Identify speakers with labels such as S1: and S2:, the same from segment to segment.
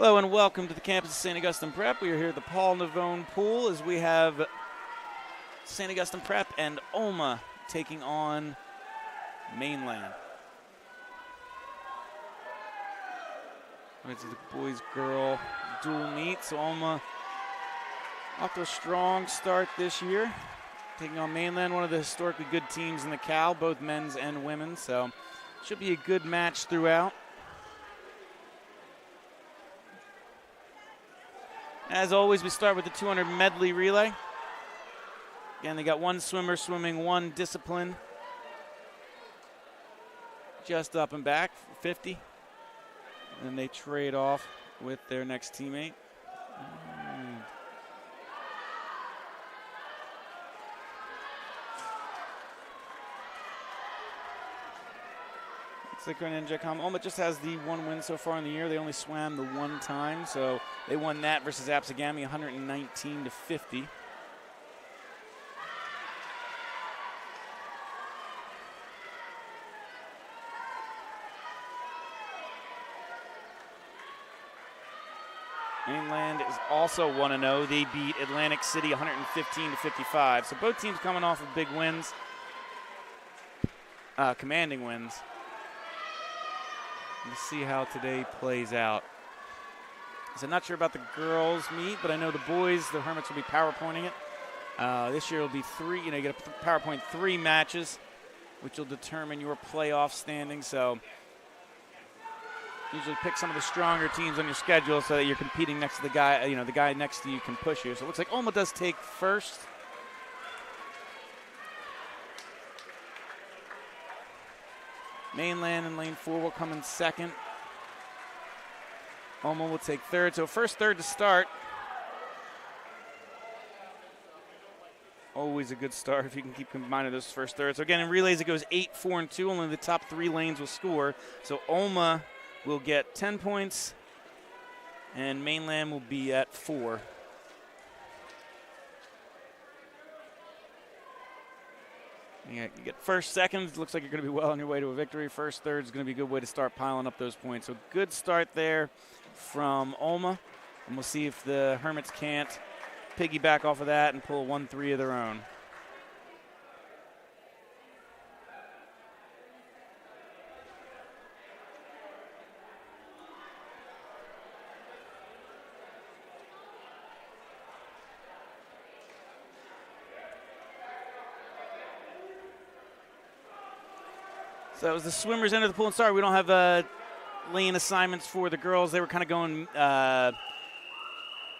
S1: Hello and welcome to the campus of St. Augustine Prep. We are here at the Paul Navone Pool as we have St. Augustine Prep and Alma taking on Mainland. It's the boys-girl dual meet, so Alma off to a strong start this year, taking on Mainland, one of the historically good teams in the Cal, both men's and women's, so should be a good match throughout. As always, we start with the 200 medley relay. Again, they got one swimmer swimming one discipline. Just up and back, 50. And then they trade off with their next teammate. Alma just has the one win so far in the year. They only swam the one time, so they won that versus Apsagami 119-50. Mainland is also 1-0. They beat Atlantic City 115-55. So both teams coming off of big wins, commanding wins. Let's see how today plays out. So not sure about the girls' meet, but I know the boys, the Hermits, will be PowerPointing it. This year will be three. You get a PowerPoint 3 matches, which will determine your playoff standing. So usually pick some of the stronger teams on your schedule so that you're competing next to the guy. The guy next to you can push you. So it looks like Alma does take first. Mainland in lane 4 will come in second. Alma will take third. So first third to start. Always a good start if you can keep combining those first thirds. So again, in relays it goes 8, 4, and 2. Only the top 3 lanes will score. So Alma will get 10 points, and Mainland will be at 4. You get first, seconds. Looks like you're going to be well on your way to a victory. First, third is going to be a good way to start piling up those points. So good start there from Alma. And we'll see if the Hermits can't piggyback off of that and pull 1-3 of their own. So that was the swimmers' end of the pool. And sorry, we don't have lane assignments for the girls. They were kind of going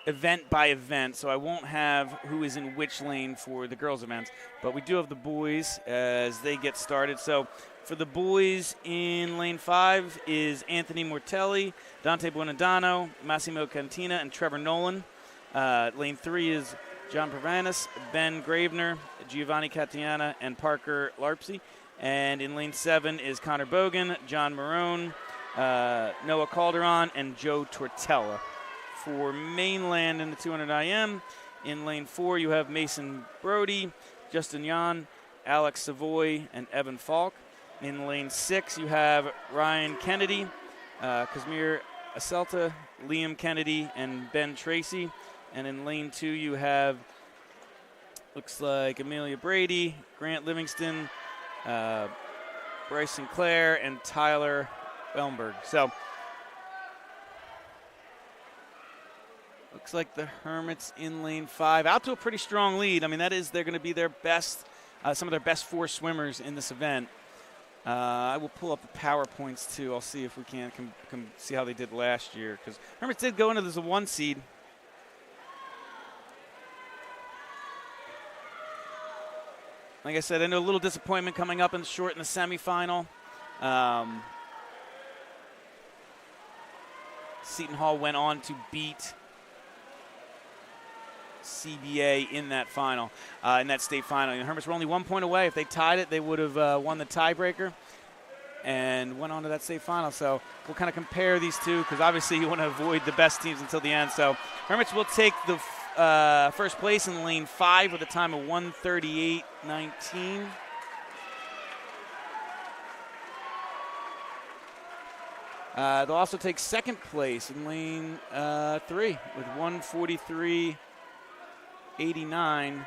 S1: event by event, so I won't have who is in which lane for the girls' events. But we do have the boys as they get started. So for the boys in lane 5 is Anthony Mortelli, Dante Buonadano, Massimo Cantina, and Trevor Nolan. Lane 3 is John Pravanis, Ben Gravener, Giovanni Cattiana, and Parker Larpsey. And in lane 7 is Connor Bogan, John Marone, Noah Calderon, and Joe Tortella. For Mainland in the 200 IM, in lane 4 you have Mason Brody, Justin Yan, Alex Savoy, and Evan Falk. In lane 6 you have Ryan Kennedy, Kazmir Aselta, Liam Kennedy, and Ben Tracy. And in lane 2 you have, looks like Amelia Brady, Grant Livingston, Bryce Sinclair, and Tyler Elmberg. So looks like the Hermits in lane 5 out to a pretty strong lead. I mean, they're going to be their best, some of their best 4 swimmers in this event. I will pull up the PowerPoints too. I'll see if we can see how they did last year, because Hermits did go into this as a 1 seed. Like I said, I know a little disappointment coming up in the short in the semifinal. Seton Hall went on to beat CBA in that final, in that state final. The Hermits were only 1 point away. If they tied it, they would have won the tiebreaker and went on to that state final. So we'll kind of compare these two, because obviously you want to avoid the best teams until the end. So Hermits will take the first place in lane 5 with a time of 1:38.19. They'll also take second place in lane 3 with 143.89.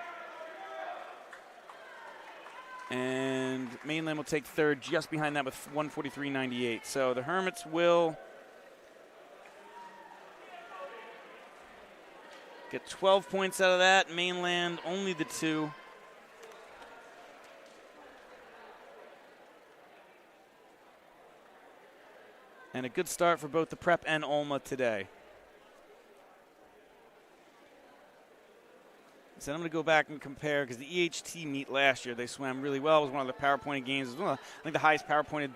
S1: And Mainland will take third just behind that with 143.98. So the Hermits will get 12 points out of that. Mainland only the 2. And a good start for both the Prep and Olma today. So I'm going to go back and compare because the EHT meet last year, they swam really well. It was one of the power-pointed games. It was I think the highest power-pointed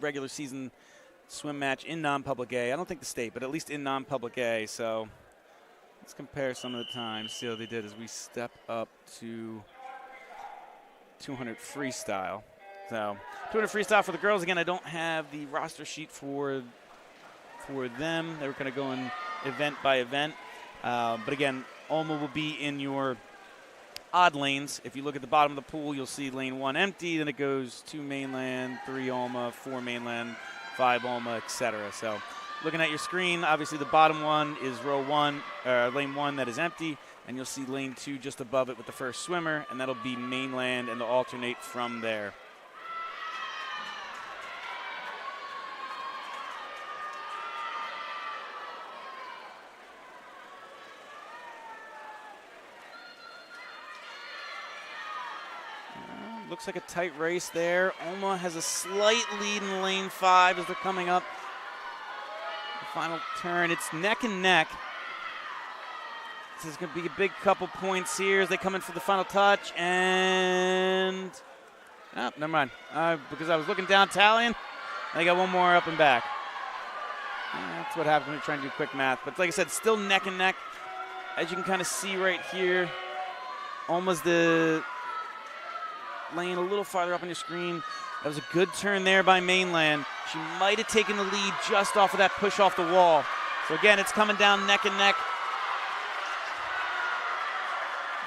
S1: regular season swim match in non-public A. I don't think the state, but at least in non-public A. So let's compare some of the times, see how they did as we step up to 200 freestyle. So 200 freestyle for the girls. Again, I don't have the roster sheet for them. They were kind of going event by event. But again, Olma will be in your odd lanes. If you look at the bottom of the pool, you'll see lane 1 empty. Then it goes 2 Mainland, 3 Olma, 4 Mainland, 5 Olma, etc. So looking at your screen, obviously the bottom one is row 1, lane 1 that is empty. And you'll see lane 2 just above it with the first swimmer. And that'll be Mainland, and they'll alternate from there. Looks like a tight race there. Olma has a slight lead in lane 5 as they're coming up the final turn. It's neck and neck. This is going to be a big couple points here as they come in for the final touch. And oh, never mind. Because I was looking down tallying, they got one more up and back. That's what happens when you're trying to do quick math. But like I said, still neck and neck. As you can kind of see right here, Olma's the lane a little farther up on your screen. That was a good turn there by Mainland. She might have taken the lead just off of that push off the wall. So again, it's coming down neck and neck.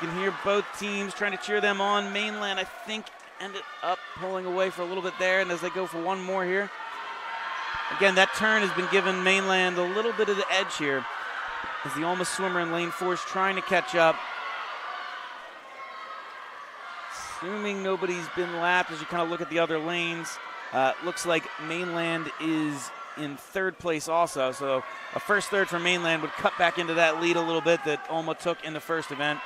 S1: You can hear both teams trying to cheer them on. Mainland, I think, ended up pulling away for a little bit there, and as they go for one more here. Again, that turn has been giving Mainland a little bit of the edge here as the Olma swimmer in lane 4 is trying to catch up. Assuming nobody's been lapped as you kind of look at the other lanes. Looks like Mainland is in third place also. So a first third for Mainland would cut back into that lead a little bit that Olma took in the first event.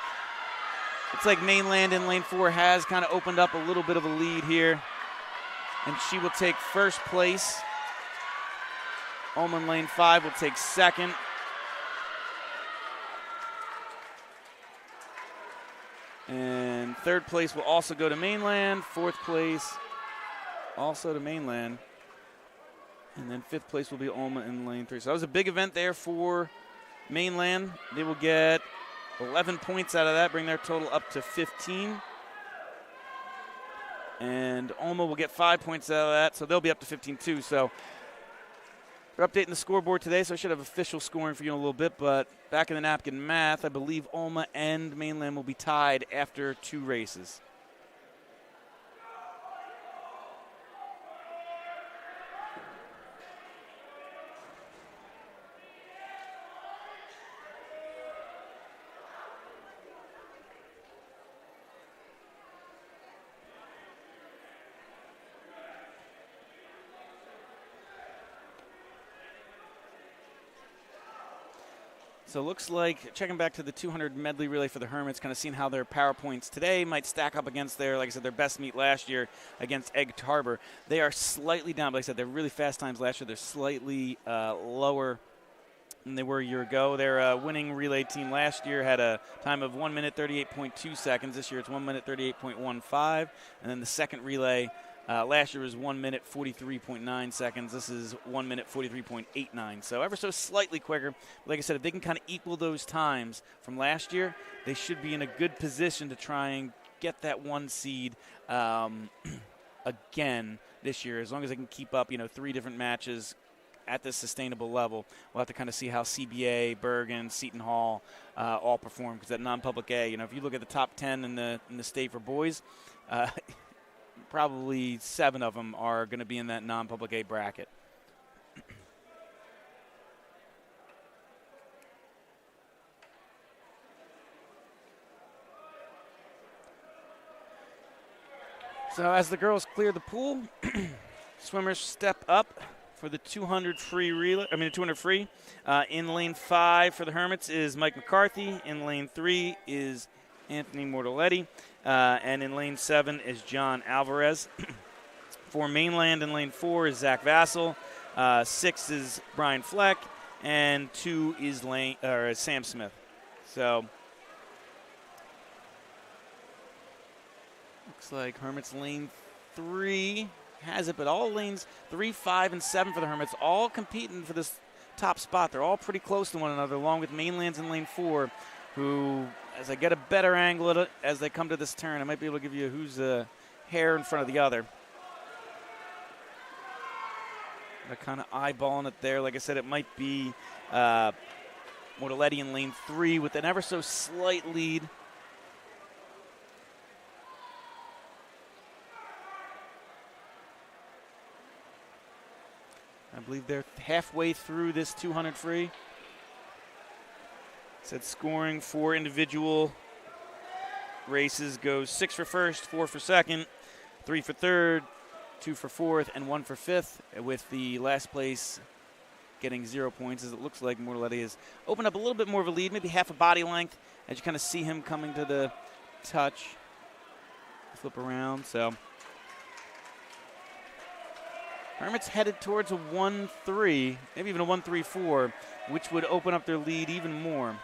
S1: Looks like Mainland in lane 4 has kind of opened up a little bit of a lead here. And she will take first place. Olma in lane 5 will take second. And third place will also go to Mainland. Fourth place also to Mainland. And then fifth place will be Olma in lane 3. So that was a big event there for Mainland. They will get 11 points out of that, bring their total up to 15. And Olma will get 5 points out of that, so they'll be up to 15 too. So we're updating the scoreboard today, so I should have official scoring for you in a little bit. But back in the napkin math, I believe Olma and Mainland will be tied after 2 races. So it looks like, checking back to the 200 medley relay for the Hermits, kind of seeing how their power points today might stack up against their, like I said, their best meet last year against Egg Harbor. They are slightly down, but like I said, they're really fast times last year. They're slightly lower than they were a year ago. Their winning relay team last year had a time of 1 minute 38.2 seconds. This year it's 1 minute 38.15. And then the second relay last year was 1 minute 43.9 seconds. This is 1 minute 43.89. So ever so slightly quicker. Like I said, if they can kind of equal those times from last year, they should be in a good position to try and get that 1 seed again this year. As long as they can keep up, 3 different matches at this sustainable level. We'll have to kind of see how CBA, Bergen, Seton Hall all perform, because that non-public A, if you look at the top 10 in the state for boys, probably 7 of them are going to be in that non-public A bracket. So as the girls clear the pool, swimmers step up for the 200 free relay. I mean, the 200 free. In lane 5 for the Hermits is Mike McCarthy. In lane 3 is Anthony Mortaletti. And in lane 7 is John Alvarez. For Mainland in lane 4 is Zach Vassell. 6 is Brian Fleck. And 2 is Sam Smith. So looks like Hermits lane 3 has it, but all lanes 3, 5, and 7 for the Hermits all competing for this top spot. They're all pretty close to one another, along with Mainland's in lane 4, who, as I get a better angle at it as they come to this turn, I might be able to give you who's a hair in front of the other. They're kind of eyeballing it there. Like I said, it might be Mortaletti in lane 3 with an ever so slight lead. I believe they're halfway through this 200 free. Said scoring for individual races goes 6 for first, 4 for second, 3 for third, 2 for fourth, and 1 for fifth, with the last place getting 0 points, as it looks like Mortaletti has opened up a little bit more of a lead, maybe half a body length, as you kind of see him coming to the touch. Flip around, so Hermits headed towards a 1-3, maybe even a 1-3-4, which would open up their lead even more.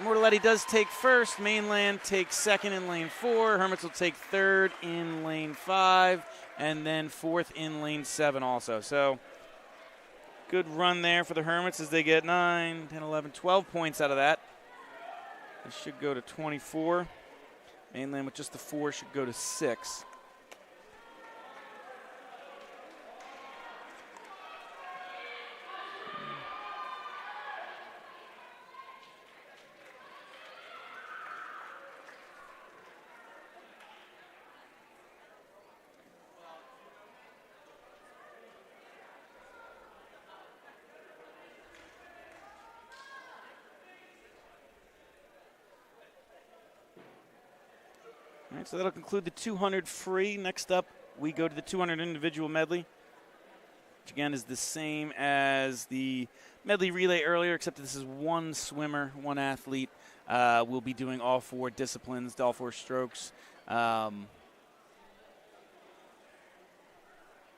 S1: Mortaletti does take first. Mainland takes second in lane 4. Hermits will take third in lane 5. And then fourth in lane 7 also. So good run there for the Hermits as they get 9, 10, 11, 12 points out of that. They should go to 24. Mainland with just the 4 should go to 6. All right, so that'll conclude the 200 free. Next up, we go to the 200 individual medley, which again is the same as the medley relay earlier, except this is one swimmer, one athlete. Will be doing all 4 disciplines, all 4 strokes in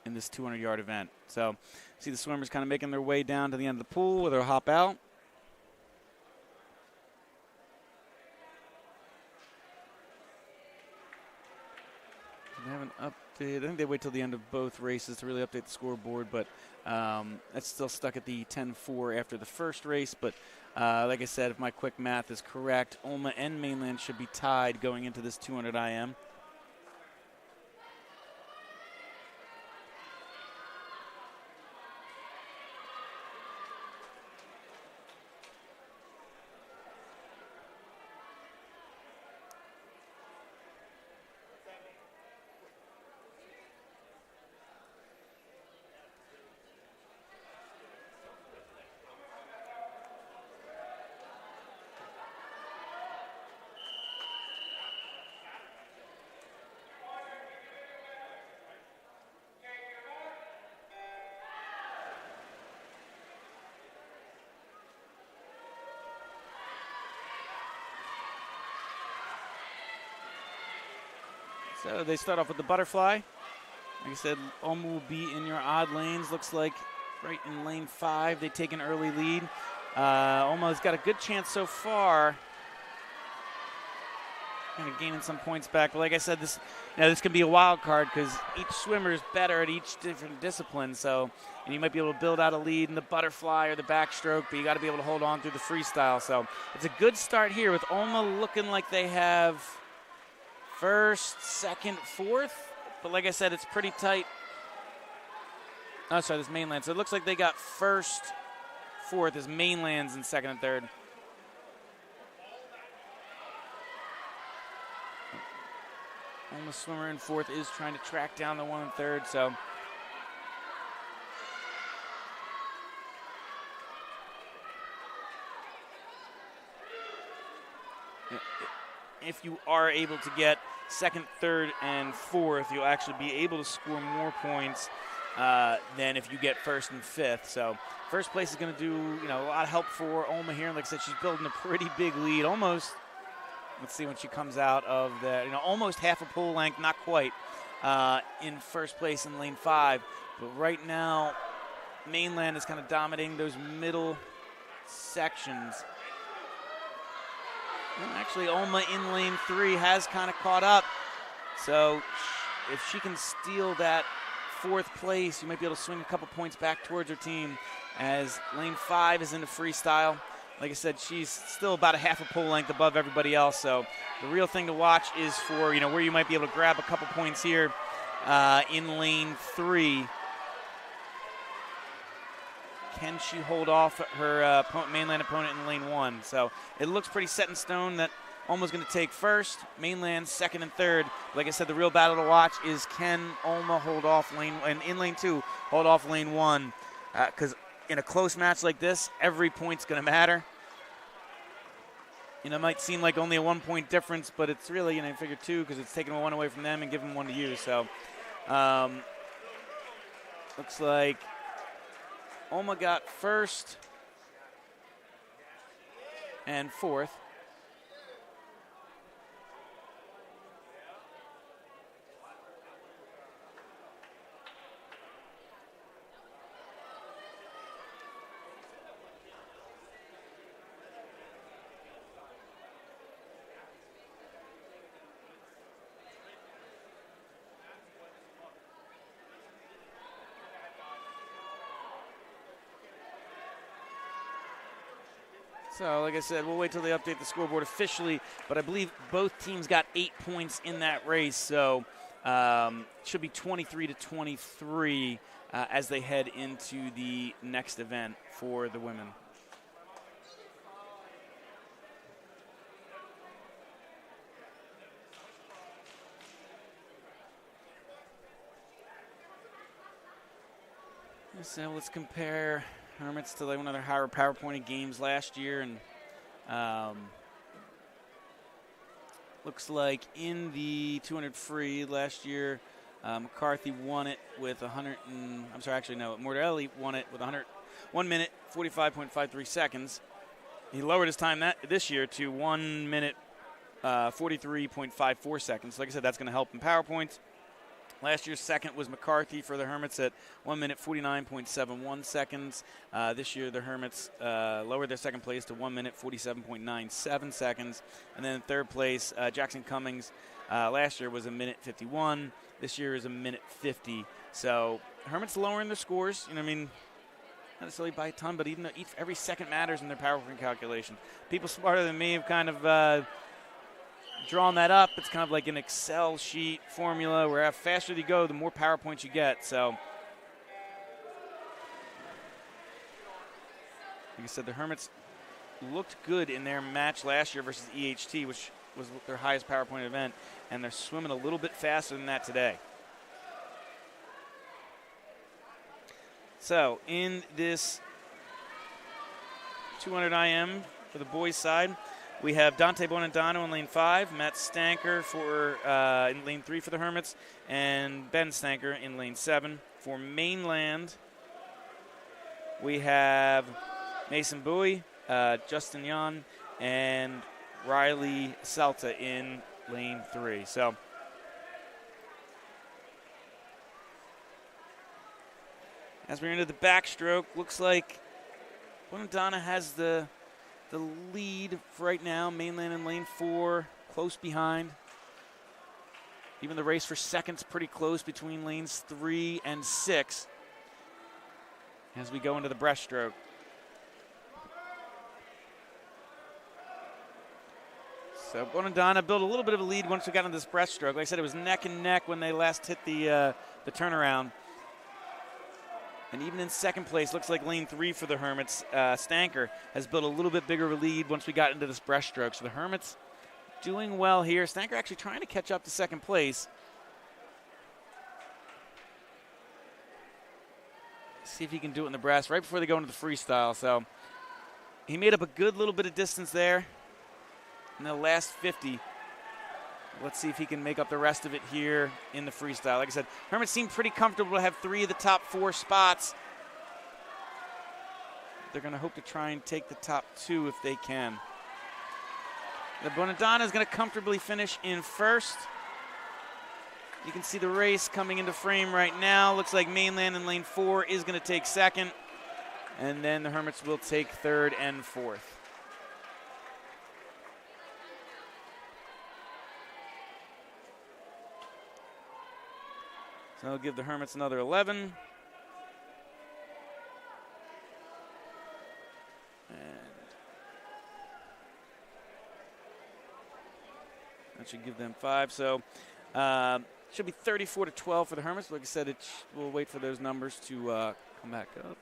S1: this 200-yard event. So see the swimmers kind of making their way down to the end of the pool where they'll hop out. They haven't updated. I think they wait till the end of both races to really update the scoreboard, but that's still stuck at the 10-4 after the first race. But like I said, if my quick math is correct, Olma and Mainland should be tied going into this 200 IM. So they start off with the butterfly. Like I said, Olma will be in your odd lanes. Looks like right in lane 5, they take an early lead. Olma has got a good chance so far. Kind of gaining some points back. But like I said, this can be a wild card because each swimmer is better at each different discipline. So, and you might be able to build out a lead in the butterfly or the backstroke, but you got to be able to hold on through the freestyle. So it's a good start here with Olma looking like they have first, second, fourth. But like I said, it's pretty tight. Oh, sorry, this Mainland. So it looks like they got first, fourth as Mainland's in second and third. And the swimmer in fourth is trying to track down the one in third, so. If you are able to get second, third, and fourth, you'll actually be able to score more points than if you get first and fifth. So first place is going to do a lot of help for Alma here. And like I said, she's building a pretty big lead, almost. Let's see when she comes out of the, almost half a pole length, not quite, in first place in lane 5. But right now, Mainland is kind of dominating those middle sections. And actually, Alma in lane 3 has kind of caught up. So if she can steal that fourth place, you might be able to swing a couple points back towards her team, as lane 5 is into freestyle. Like I said, she's still about a half a pole length above everybody else. So the real thing to watch is for, where you might be able to grab a couple points here in lane 3. Can she hold off her Mainland opponent in lane 1? So it looks pretty set in stone that Alma's going to take first, Mainland second and third. Like I said, the real battle to watch is, can Alma hold off in lane 2, hold off lane 1? Because in a close match like this, every point's going to matter. It might seem like only a 1 point difference, but it's really, figure 2, because it's taking 1 away from them and giving 1 to you. So looks like Alma got first and fourth. So, like I said, we'll wait till they update the scoreboard officially, but I believe both teams got 8 points in that race, so should be 23-23 as they head into the next event for the women. So let's compare Hermits to one of their higher power pointed games last year, and looks like in the 200 free last year, McCarthy won it with Mordelli won it with 1 minute 45.53 seconds. He lowered his time this year to 1 minute 43.54 seconds. Like I said, that's going to help in power points. Last year's second was McCarthy for the Hermits at 1 minute 49.71 seconds. This year, the Hermits lowered their second place to 1 minute 47.97 seconds. And then in third place, Jackson Cummings last year was a minute 51. This year is a minute 50. So Hermits lowering their scores. Not necessarily by a ton, but every second matters in their power point calculation. People smarter than me have kind of drawn that up. It's kind of like an Excel sheet formula where the faster you go, the more power points you get. So, like I said, the Hermits looked good in their match last year versus EHT, which was their highest power point event, and they're swimming a little bit faster than that today. So, in this 200 IM for the boys' side, we have Dante Bonandano in lane 5, Matt Stanker in lane 3 for the Hermits, and Ben Stanker in lane 7. For Mainland, we have Mason Bowie, Justin Yan, and Riley Salta in lane 3. So, as we're into the backstroke, looks like Bonandano has the lead right now. Mainland in lane 4, close behind. Even the race for second's pretty close between lanes 3 and 6 as we go into the breaststroke. So Bonandano built a little bit of a lead once we got into this breaststroke. Like I said, it was neck and neck when they last hit the turnaround. And even in second place, looks like lane 3 for the Hermits, Stanker has built a little bit bigger of a lead once we got into this breaststroke. So the Hermits doing well here. Stanker actually trying to catch up to second place. See if he can do it in the breast right before they go into the freestyle. So he made up a good little bit of distance there in the last 50. Let's see if he can make up the rest of it here in the freestyle. Like I said, Hermits seem pretty comfortable to have 3 of the top 4 spots. They're going to hope to try and take the top 2 if they can. The Bonadonna is going to comfortably finish in first. You can see the race coming into frame right now. Looks like Mainland in lane 4 is going to take second. And then the Hermits will take third and fourth. So I'll give the Hermits another 11. And that should give them 5. So should be 34-12 for the Hermits. Like I said, we'll wait for those numbers to come back up.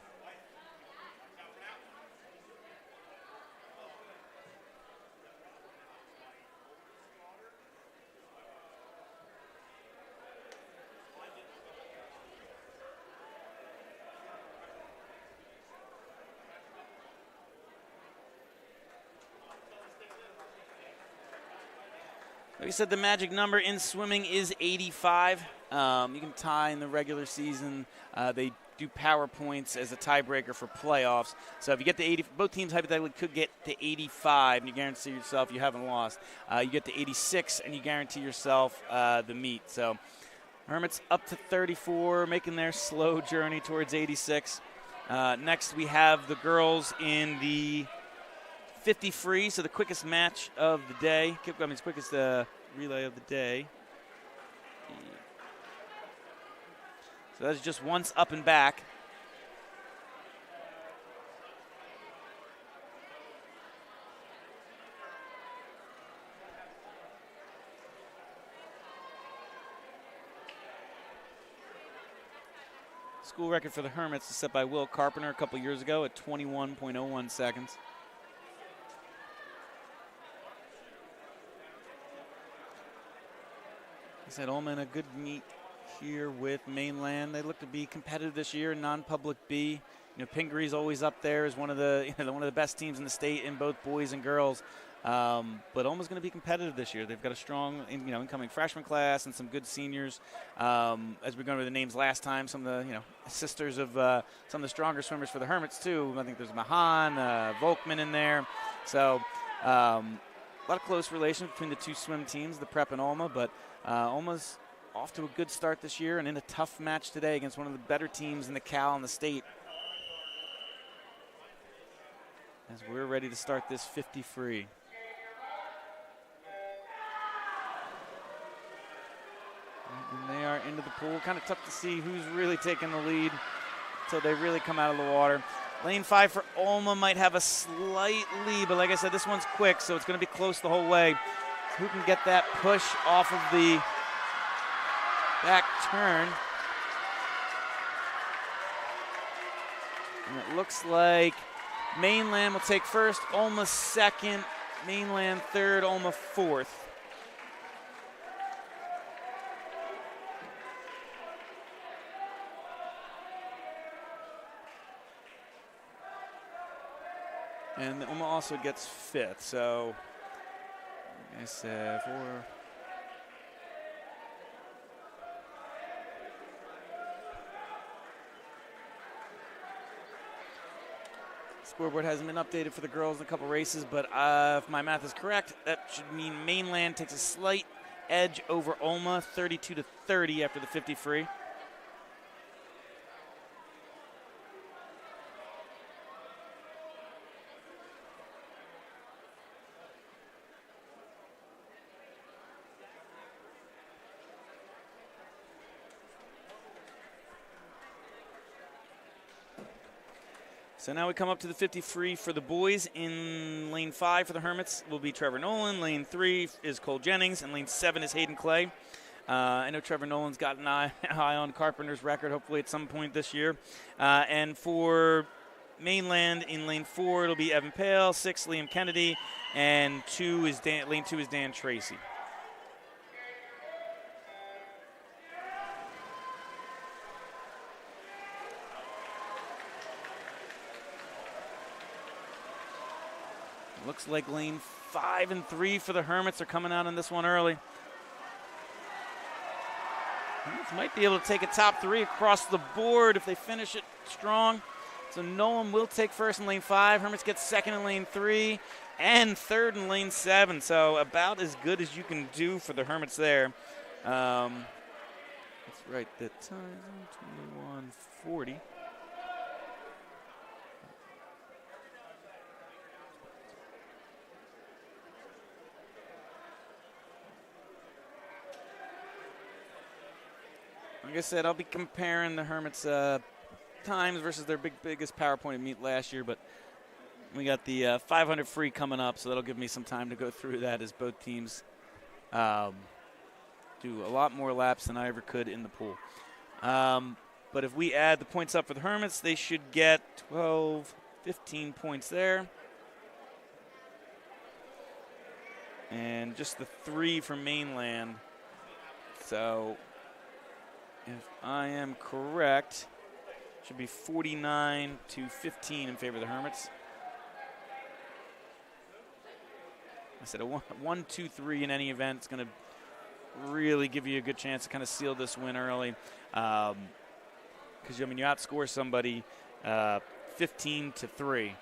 S1: Like I said, the magic number in swimming is 85. You can tie in the regular season. They do power points as a tiebreaker for playoffs. So if you get to 80, both teams hypothetically could get to 85, and you guarantee yourself you haven't lost. You get to 86, and you guarantee yourself the meet. So Hermits up to 34, making their slow journey towards 86. Next, we have the girls in the 50 free, so the quickest match of the day. I mean, quickest relay of the day. So that's just once up and back. School record for the Hermits is set by Will Carpenter a couple years ago at 21.01 seconds. I said Olma in a good meet here with Mainland. They look to be competitive this year in non-public B. You know, Pingaree's always up there as one of the best teams in the state in both boys and girls. But Olma's going to be competitive this year. They've got a strong, incoming freshman class and some good seniors. As we go over the names last time, some of the sisters of some of the stronger swimmers for the Hermits too. I think there's Mahan, Volkman in there. So a lot of close relations between the two swim teams, the Prep and Olma. But Olma's off to a good start this year and in a tough match today against one of the better teams in the Cal and the state. As we're ready to start this 50 free. And they are into the pool. Kind of tough to see who's really taking the lead until they really come out of the water. Lane 5 for Olma might have a slight lead, but like I said, this one's quick, so it's going to be close the whole way. Who can get that push off of the back turn? And it looks like Mainland will take first, Olma second, Mainland third, Olma fourth. And Olma also gets fifth, so I said 4. Scoreboard hasn't been updated for the girls in a couple races, but if my math is correct, that should mean Mainland takes a slight edge over Olma, 32-30 after the 50 free. So now we come up to the 50 free for the boys. In lane 5 for the Hermits will be Trevor Nolan. Lane 3 is Cole Jennings, and lane 7 is Hayden Clay. I know Trevor Nolan's got an eye on Carpenter's record, hopefully at some point this year. And for Mainland in lane 4, it'll be Evan Pale, 6, Liam Kennedy, and lane 2 is Dan Tracy. Looks like lane 5 and 3 for the Hermits are coming out on this one early. Hermits might be able to take a top 3 across the board if they finish it strong. So Nolan will take first in lane 5. Hermits get second in lane 3 and third in lane 7. So about as good as you can do for the Hermits there. That's right, the time, 21:40. Like I said, I'll be comparing the Hermits' times versus their biggest PowerPoint meet last year, but we got the 500 free coming up, so that'll give me some time to go through that as both teams do a lot more laps than I ever could in the pool. But if we add the points up for the Hermits, they should get 12, 15 points there. And just the 3 from Mainland. So if I am correct, should be 49 to 15 in favor of the Hermits. I said a 1, 2, 3 in any event is going to really give you a good chance to kind of seal this win early. Because, I mean, you outscore somebody 15 to 3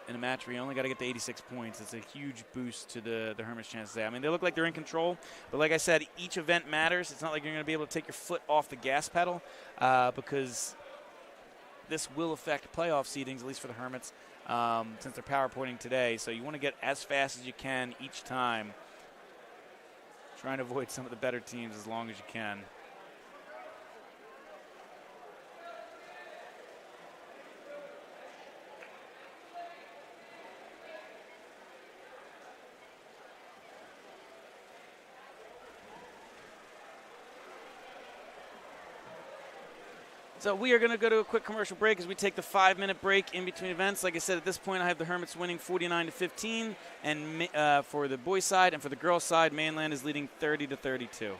S1: in a match where you only got to get to 86 points. It's a huge boost to the Hermits' chances there. I mean, they look like they're in control, but like I said, each event matters. It's not like you're going to be able to take your foot off the gas pedal because this will affect playoff seedings, at least for the Hermits, since they're power pointing today. So you want to get as fast as you can each time, trying to avoid some of the better teams as long as you can. So we are going to go to a quick commercial break as we take the 5-minute break in between events. Like I said, at this point, I have the Hermits winning 49 to 15, and for the boys' side, and for the girls' side, Mainland is leading 30 to 32.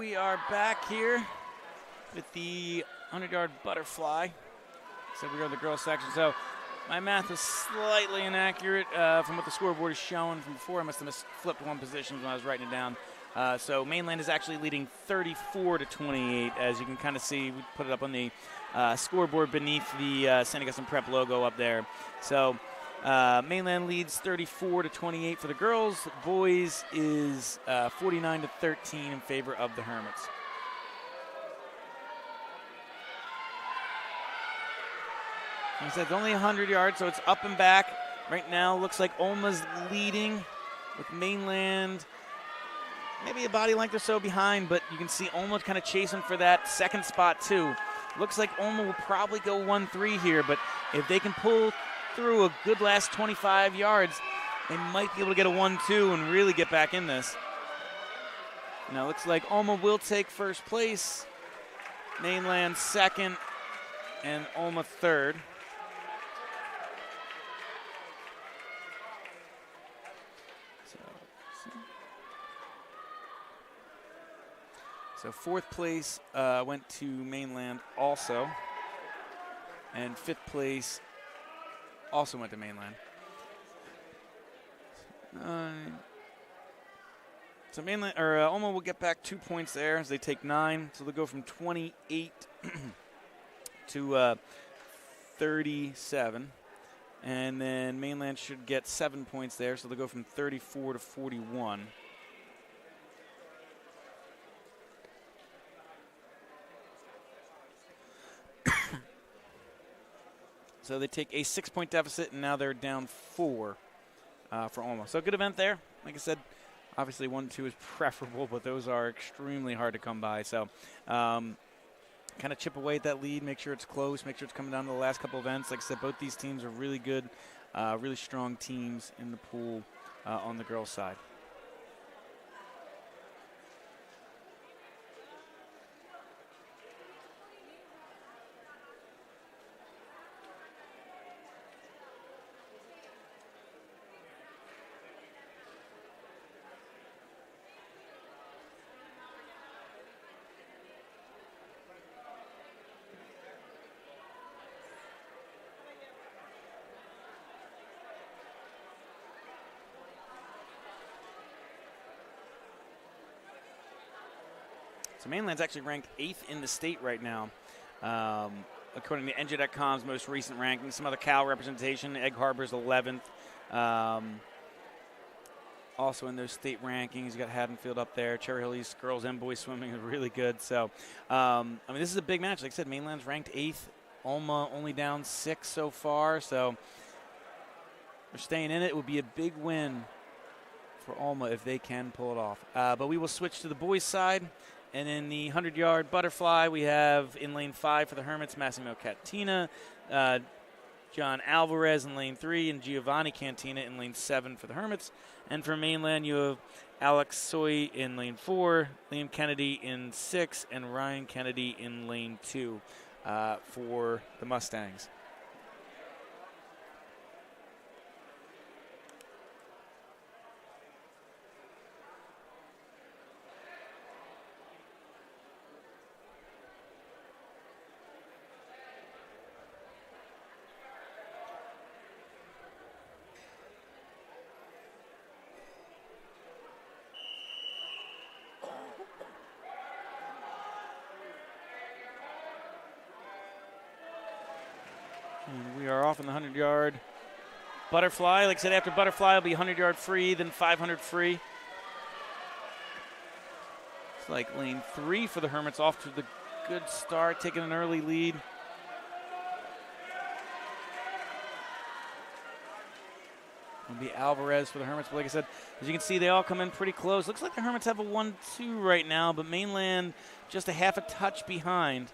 S1: we are back here with the 100-yard butterfly. So we go to the girls section. So my math is slightly inaccurate from what the scoreboard is showing from before. I must have flipped one position when I was writing it down. So Mainland is actually leading 34-28, as you can kind of see. We put it up on the scoreboard beneath the St. Augustine Prep logo up there. So Mainland leads 34-28 for the girls. Boys is 49-13 in favor of the Hermits. Like I said, it's only 100 yards, so it's up and back. Right now, looks like Olma's leading with Mainland maybe a body length or so behind, but you can see Olma kind of chasing for that second spot too. Looks like Olma will probably go 1-3 here, but if they can pull through a good last 25 yards, they might be able to get a 1-2 and really get back in this. Now, looks like Olma will take first place, Mainland second, and Olma third. So fourth place went to Mainland also, and fifth place also went to Mainland. So Mainland or Olma will get back 2 points there as they take 9, so they'll go from 28 to 37, and then Mainland should get 7 points there, so they'll go from 34 to 41. So they take a 6-point deficit, and now they're down 4 for Olma. So a good event there. Like I said, obviously 1-2 is preferable, but those are extremely hard to come by. So kind of chip away at that lead, make sure it's close, make sure it's coming down to the last couple events. Like I said, both these teams are really good, really strong teams in the pool on the girls' side. So Mainland's actually ranked 8th in the state right now, according to NJ.com's most recent ranking. Some other Cal representation, Egg Harbor's 11th. Also in those state rankings, you got Haddonfield up there. Cherry Hill East girls and boys swimming is really good. So, I mean, this is a big match. Like I said, Mainland's ranked 8th. Olma only down 6 so far. So they're staying in it. It would be a big win for Olma if they can pull it off. But we will switch to the boys' side. And in the 100-yard butterfly, we have in lane 5 for the Hermits, Massimo Cattina, John Alvarez in lane 3, and Giovanni Cantina in lane 7 for the Hermits. And for Mainland, you have Alex Soy in lane 4, Liam Kennedy in 6, and Ryan Kennedy in lane 2 for the Mustangs. And we are off in the 100-yard butterfly. Like I said, after butterfly, it'll be 100-yard free, then 500 free. It's like lane 3 for the Hermits, off to the good start, taking an early lead. It'll be Alvarez for the Hermits. But like I said, as you can see, they all come in pretty close. Looks like the Hermits have a 1-2 right now, but Mainland just a half a touch behind.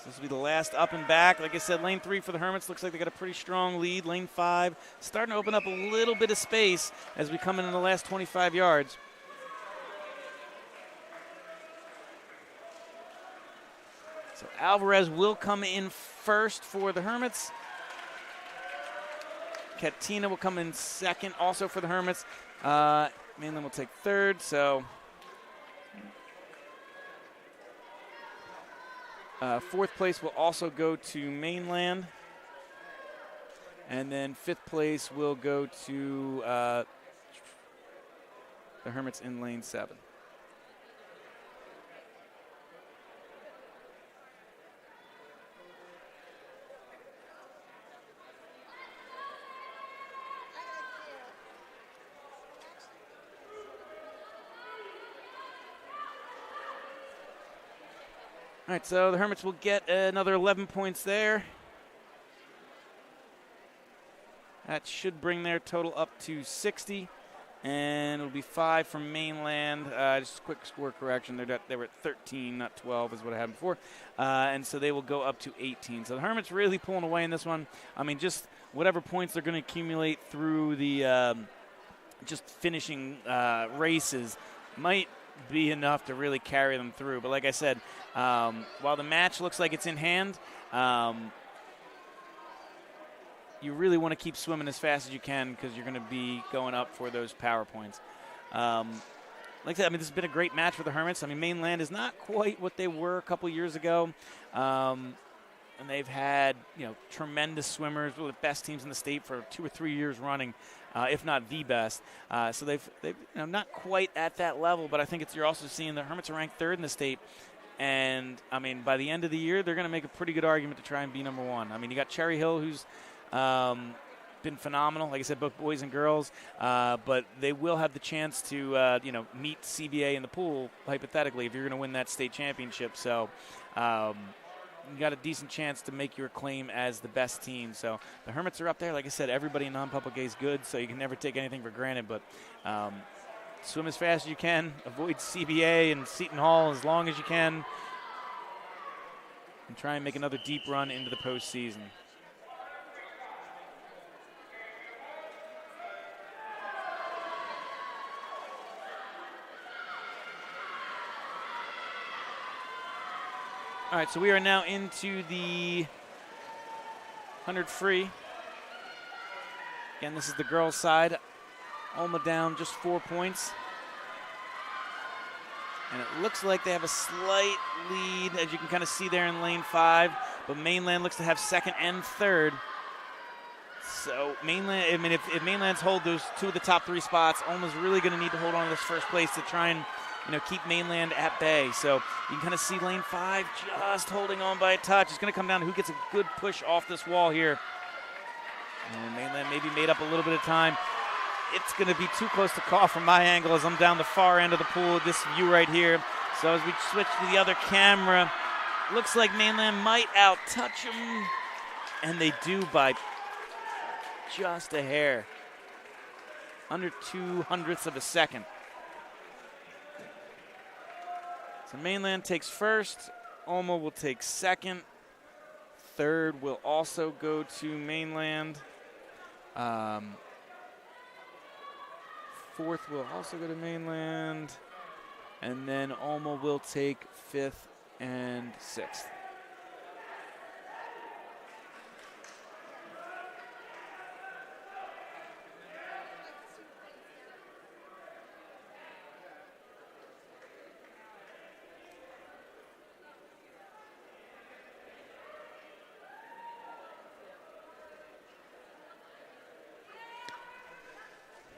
S1: So this will be the last up and back. Like I said, lane 3 for the Hermits. Looks like they got a pretty strong lead. Lane 5 starting to open up a little bit of space as we come in the last 25 yards. So Alvarez will come in first for the Hermits. Katina will come in second also for the Hermits. Mainland will take third, so fourth place will also go to Mainland. And then fifth place will go to the Hermits in lane 7. All right, so the Hermits will get another 11 points there. That should bring their total up to 60, and it'll be 5 from Mainland. Just a quick score correction. They were at 13, not 12 is what I had before. And so they will go up to 18. So the Hermits really pulling away in this one. I mean, just whatever points they're going to accumulate through the just finishing races might be enough to really carry them through. But like I said, while the match looks like it's in hand, you really want to keep swimming as fast as you can because you're going to be going up for those power points. Like I said, I mean, this has been a great match for the Hermits. I mean, Mainland is not quite what they were a couple years ago. And they've had, tremendous swimmers, one of the best teams in the state for 2 or 3 years running, if not the best. So they've not quite at that level, but I think you're also seeing the Hermits are ranked third in the state. And, I mean, by the end of the year, they're going to make a pretty good argument to try and be number one. I mean, you got Cherry Hill, who's been phenomenal, like I said, both boys and girls, but they will have the chance to, meet CBA in the pool, hypothetically, if you're going to win that state championship. So you got a decent chance to make your claim as the best team. So the Hermits are up there. Like I said, everybody in non-public A is good, so you can never take anything for granted, but swim as fast as you can, avoid CBA and Seton Hall as long as you can, and try and make another deep run into the postseason. All right, so we are now into the 100 free. Again, this is the girls' side. Alma down just 4 points. And it looks like they have a slight lead, as you can kind of see there in lane 5. But Mainland looks to have second and third. So Mainland, I mean, if Mainland's hold those 2 of the top 3 spots, Alma's really going to need to hold on to this first place to try and keep Mainland at bay. So you can kind of see lane 5 just holding on by a touch. It's going to come down to who gets a good push off this wall here. And Mainland maybe made up a little bit of time. It's going to be too close to call from my angle as I'm down the far end of the pool, this view right here. So as we switch to the other camera, looks like Mainland might out-touch them. And they do by just a hair. Under 0.02 of a second. So Mainland takes first. Alma will take second. Third will also go to Mainland. Fourth will also go to Mainland. And then Alma will take fifth and sixth.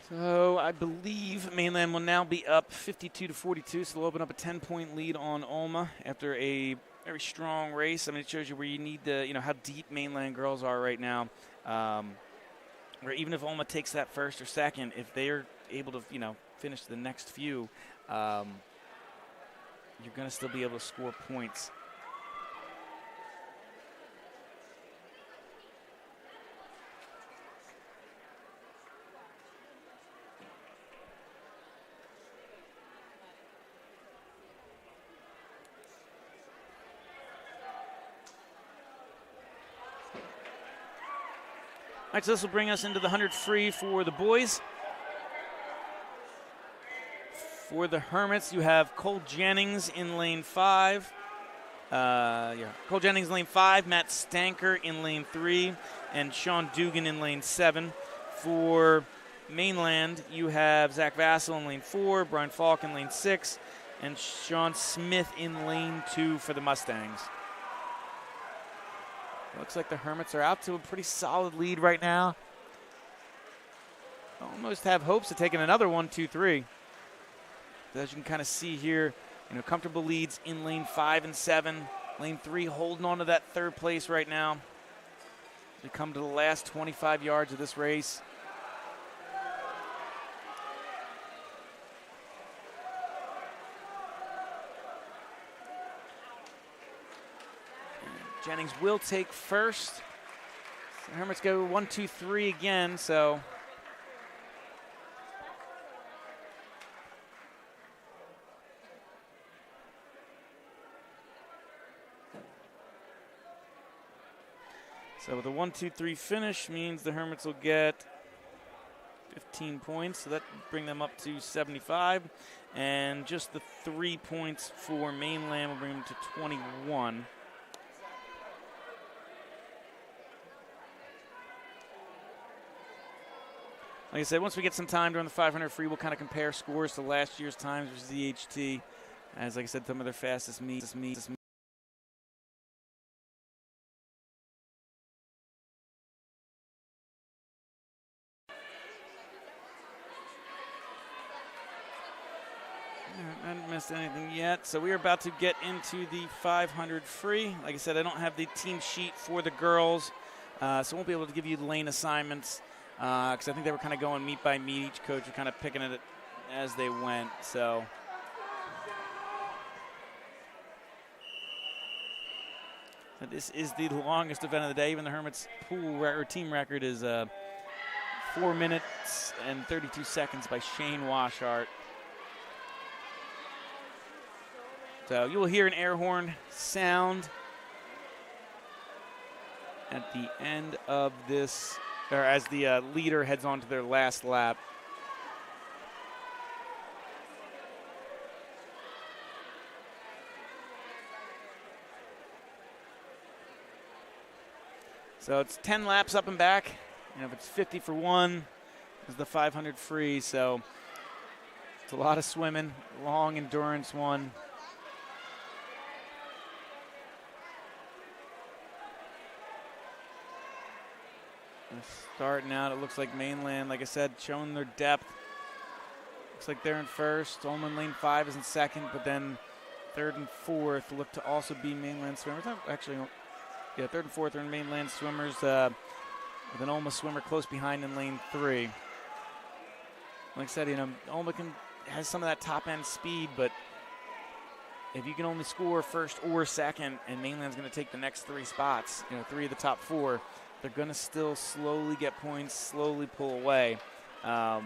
S1: So I believe Mainland will now be up 52-42, so they'll open up a 10-point lead on Alma after a very strong race. I mean, it shows you where you need to, how deep Mainland girls are right now. Where even if Alma takes that first or second, if they are able to, finish the next few, you're going to still be able to score points. All right, so this will bring us into the 100 free for the boys. For the Hermits, you have Cole Jennings in lane 5. Cole Jennings in lane 5, Matt Stanker in lane 3, and Sean Dugan in lane 7. For Mainland, you have Zach Vassell in lane 4, Brian Falk in lane 6, and Sean Smith in lane 2 for the Mustangs. Looks like the Hermits are out to a pretty solid lead right now. Almost have hopes of taking another 1, 2, 3. As you can kind of see here, comfortable leads in lane 5 and 7. Lane 3 holding on to that third place right now. We come to the last 25 yards of this race. And Jennings will take first. The Hermits go 1, 2, 3 again, so. So with a 1, 2, 3 finish means the Hermits will get 15 points. So that will bring them up to 75. And just the 3 points for Mainland will bring them to 21. Like I said, once we get some time during the 500 free, we'll kind of compare scores to last year's times versus the HT. As like I said, some of their fastest meets. I haven't missed anything yet. So we are about to get into the 500 free. Like I said, I don't have the team sheet for the girls, so I won't be able to give you the lane assignments because I think they were kind of going meet by meet. Each coach was kind of picking it as they went. So this is the longest event of the day. Even the Hermits team record is 4 minutes and 32 seconds by Shane Washart. So you will hear an air horn sound at the end of this, or as the leader heads on to their last lap. So it's 10 laps up and back. If it's 50 for one, it's the 500 free. So it's a lot of swimming, long endurance one. Starting out, it looks like Mainland, like I said, showing their depth. Looks like they're in first. Olman lane 5 is in second, but then third and fourth look to also be Mainland swimmers. Actually, yeah, third and fourth are in Mainland swimmers with an Olma swimmer close behind in lane 3. Like I said, Olma has some of that top-end speed, but if you can only score first or second, and Mainland's going to take the next 3 spots, 3 of the top 4, they're going to still slowly get points, slowly pull away. And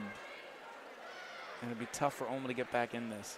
S1: it'll be tough for Olma to get back in this.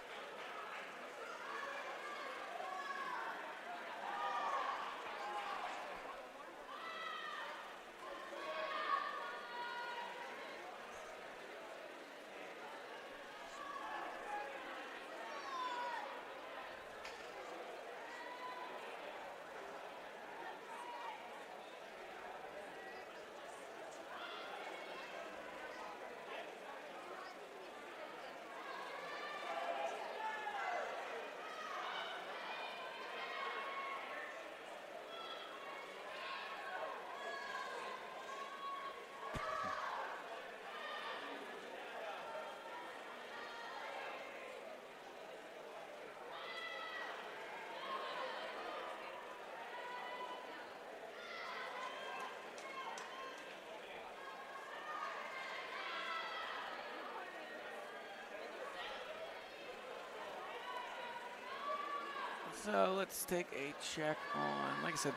S1: So let's take a check on, like I said,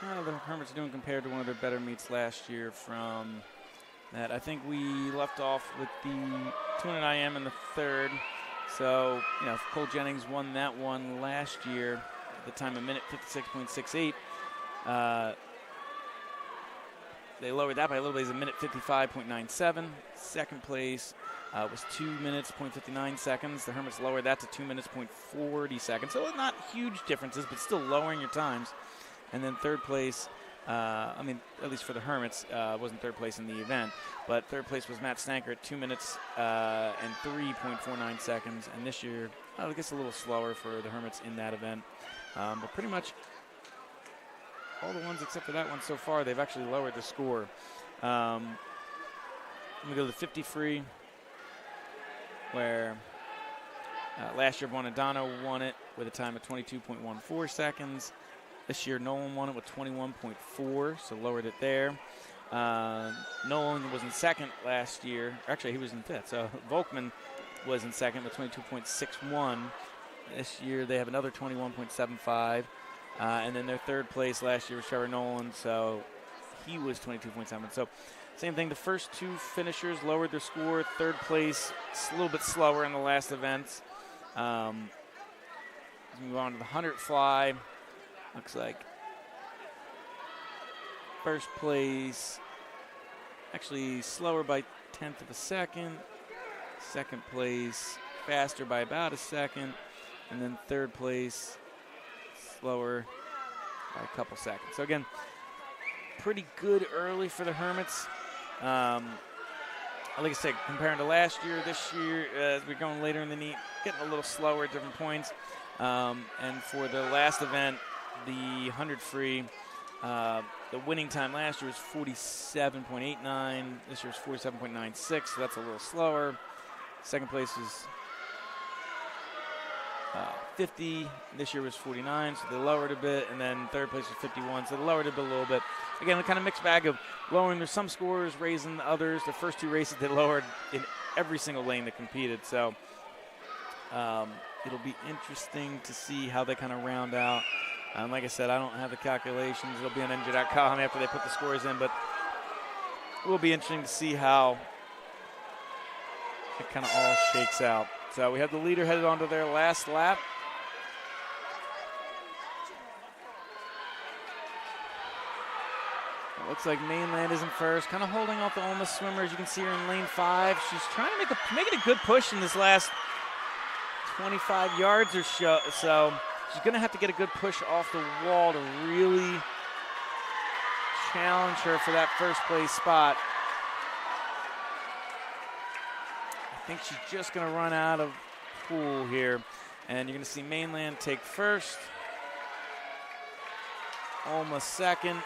S1: how the Hermits are doing compared to one of their better meets last year from that. I think we left off with the 200 IM in the third. So, Cole Jennings won that one last year at the time, a minute 56.68. They lowered that by a little bit. It's a minute 55.97. Second place was 2 minutes, 0.59 seconds. The Hermits lowered that to 2 minutes, 0.40 seconds. So not huge differences, but still lowering your times. And then third place I mean, at least for the Hermits, wasn't third place in the event. But third place was Matt Stanker at 2 minutes and 3.49 seconds. And this year, I guess a little slower for the Hermits in that event. But pretty much all the ones except for that one so far, they've actually lowered the score. Let me go to the 50 free, where last year Bonadonna won it with a time of 22.14 seconds. This year Nolan won it with 21.4, so lowered it there. Nolan was in second last year. Actually, he was in fifth. So Volkman was in second with 22.61. This year they have another 21.75. And then their third place last year was Trevor Nolan, so he was 22.7. So same thing, the first two finishers lowered their score. Third place, a little bit slower in the last events. Let's move on to the 100 fly. Looks like first place, actually slower by 1/10 of a second. Second place, faster by about a second. And then third place, slower by a couple seconds. So again, pretty good early for the Hermits. Like I said, comparing to last year, this year, as we're going later in the meet, getting a little slower at different points. And for the last event, the 100 free, the winning time last year was 47.89. This year is 47.96, so that's a little slower. Second place was 50. This year was 49, so they lowered a bit. And then third place was 51, so they lowered it a little bit. Again, a kind of mixed bag of lowering. There's some scores, raising others. The first two races they lowered in every single lane that competed. So it'll be interesting to see how they kind of round out. Like I said, I don't have the calculations. It'll be on NJ.com after they put the scores in, but it will be interesting to see how it kind of all shakes out. So we have the leader headed on to their last lap. It looks like Mainland is in first, kind of holding off the Olma swimmer. As you can see her in lane 5. She's trying to make it a good push in this last 25 yards or so. She's going to have to get a good push off the wall to really challenge her for that first place spot. I think she's just going to run out of pool here. And you're going to see Mainland take first. Olma second.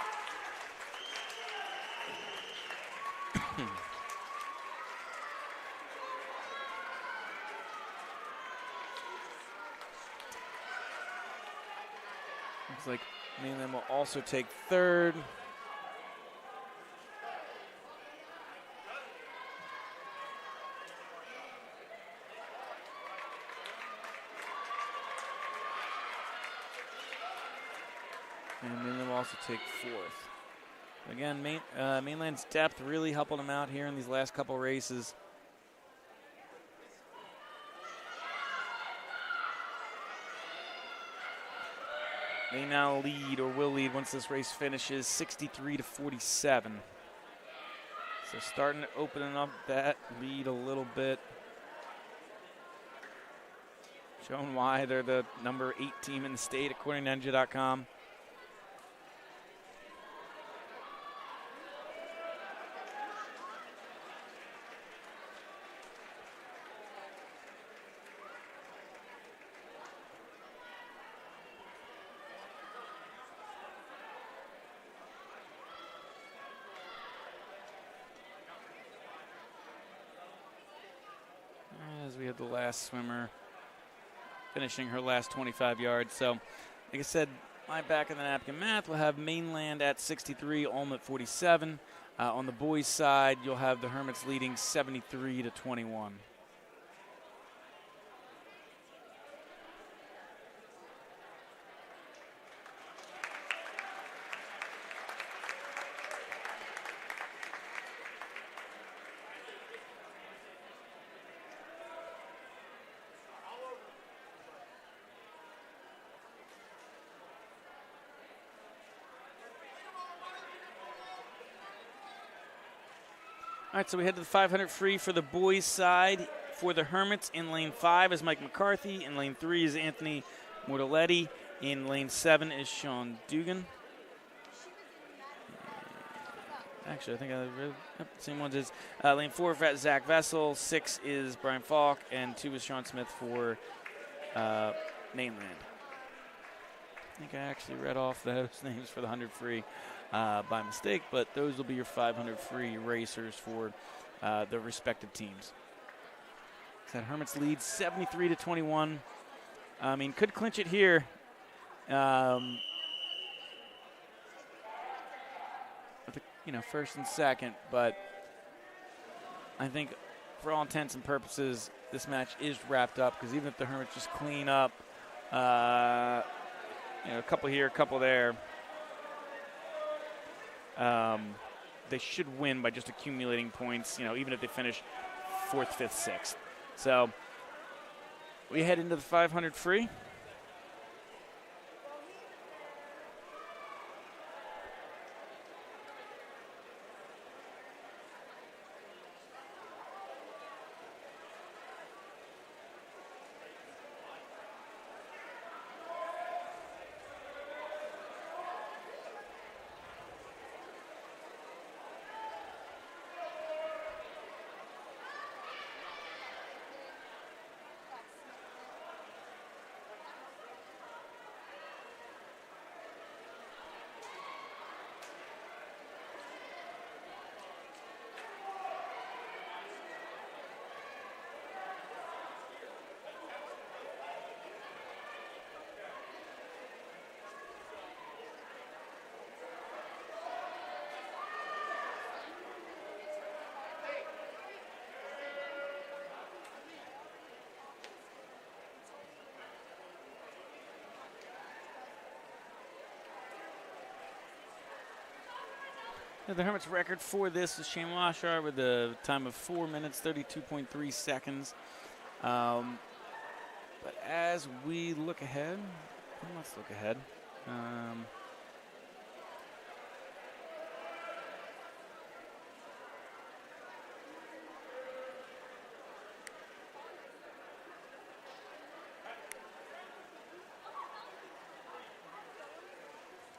S1: Looks like Mainland will also take third. And Mainland will also take fourth. Again, Mainland's depth really helping them out here in these last couple races. They now lead, or will lead once this race finishes, 63-47. So starting to open up that lead a little bit. Showing why they're the number 8 team in the state, according to NJ.com. We have the last swimmer finishing her last 25 yards. So, like I said, my back of the napkin math will have Mainland at 63, Olma at 47. On the boys' side, you'll have the Hermits leading 73-21. All right, so we head to the 500 free for the boys' side. For the Hermits, in lane 5 is Mike McCarthy. In lane 3 is Anthony Mortaletti. In lane 7 is Sean Dugan. Actually, I think I read the same ones as lane 4 for Zach Vessel, 6 is Brian Falk, and 2 is Sean Smith for Mainland. I think I actually read off those names for the 100 free by mistake, but those will be your 500 free racers for the respective teams. So Hermits lead 73-21. I mean, could clinch it here. With the, first and second, but I think for all intents and purposes, this match is wrapped up because even if the Hermits just clean up, a couple here, a couple there, they should win by just accumulating points, even if they finish 4th, 5th, 6th. So we head into the 500 free. The Hermits' record for this is Shane Washar with a time of 4 minutes, 32.3 seconds. But as we look ahead, let's look ahead.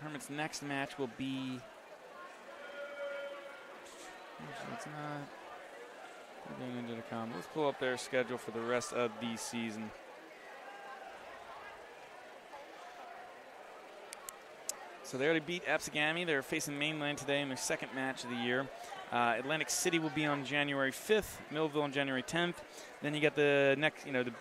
S1: Hermits' next match will be... It's not getting into the com. Let's pull up their schedule for the rest of the season. So they already beat Absegami. They're facing Mainland today in their second match of the year. Atlantic City will be on January 5th. Millville on January 10th. Then you get the next, the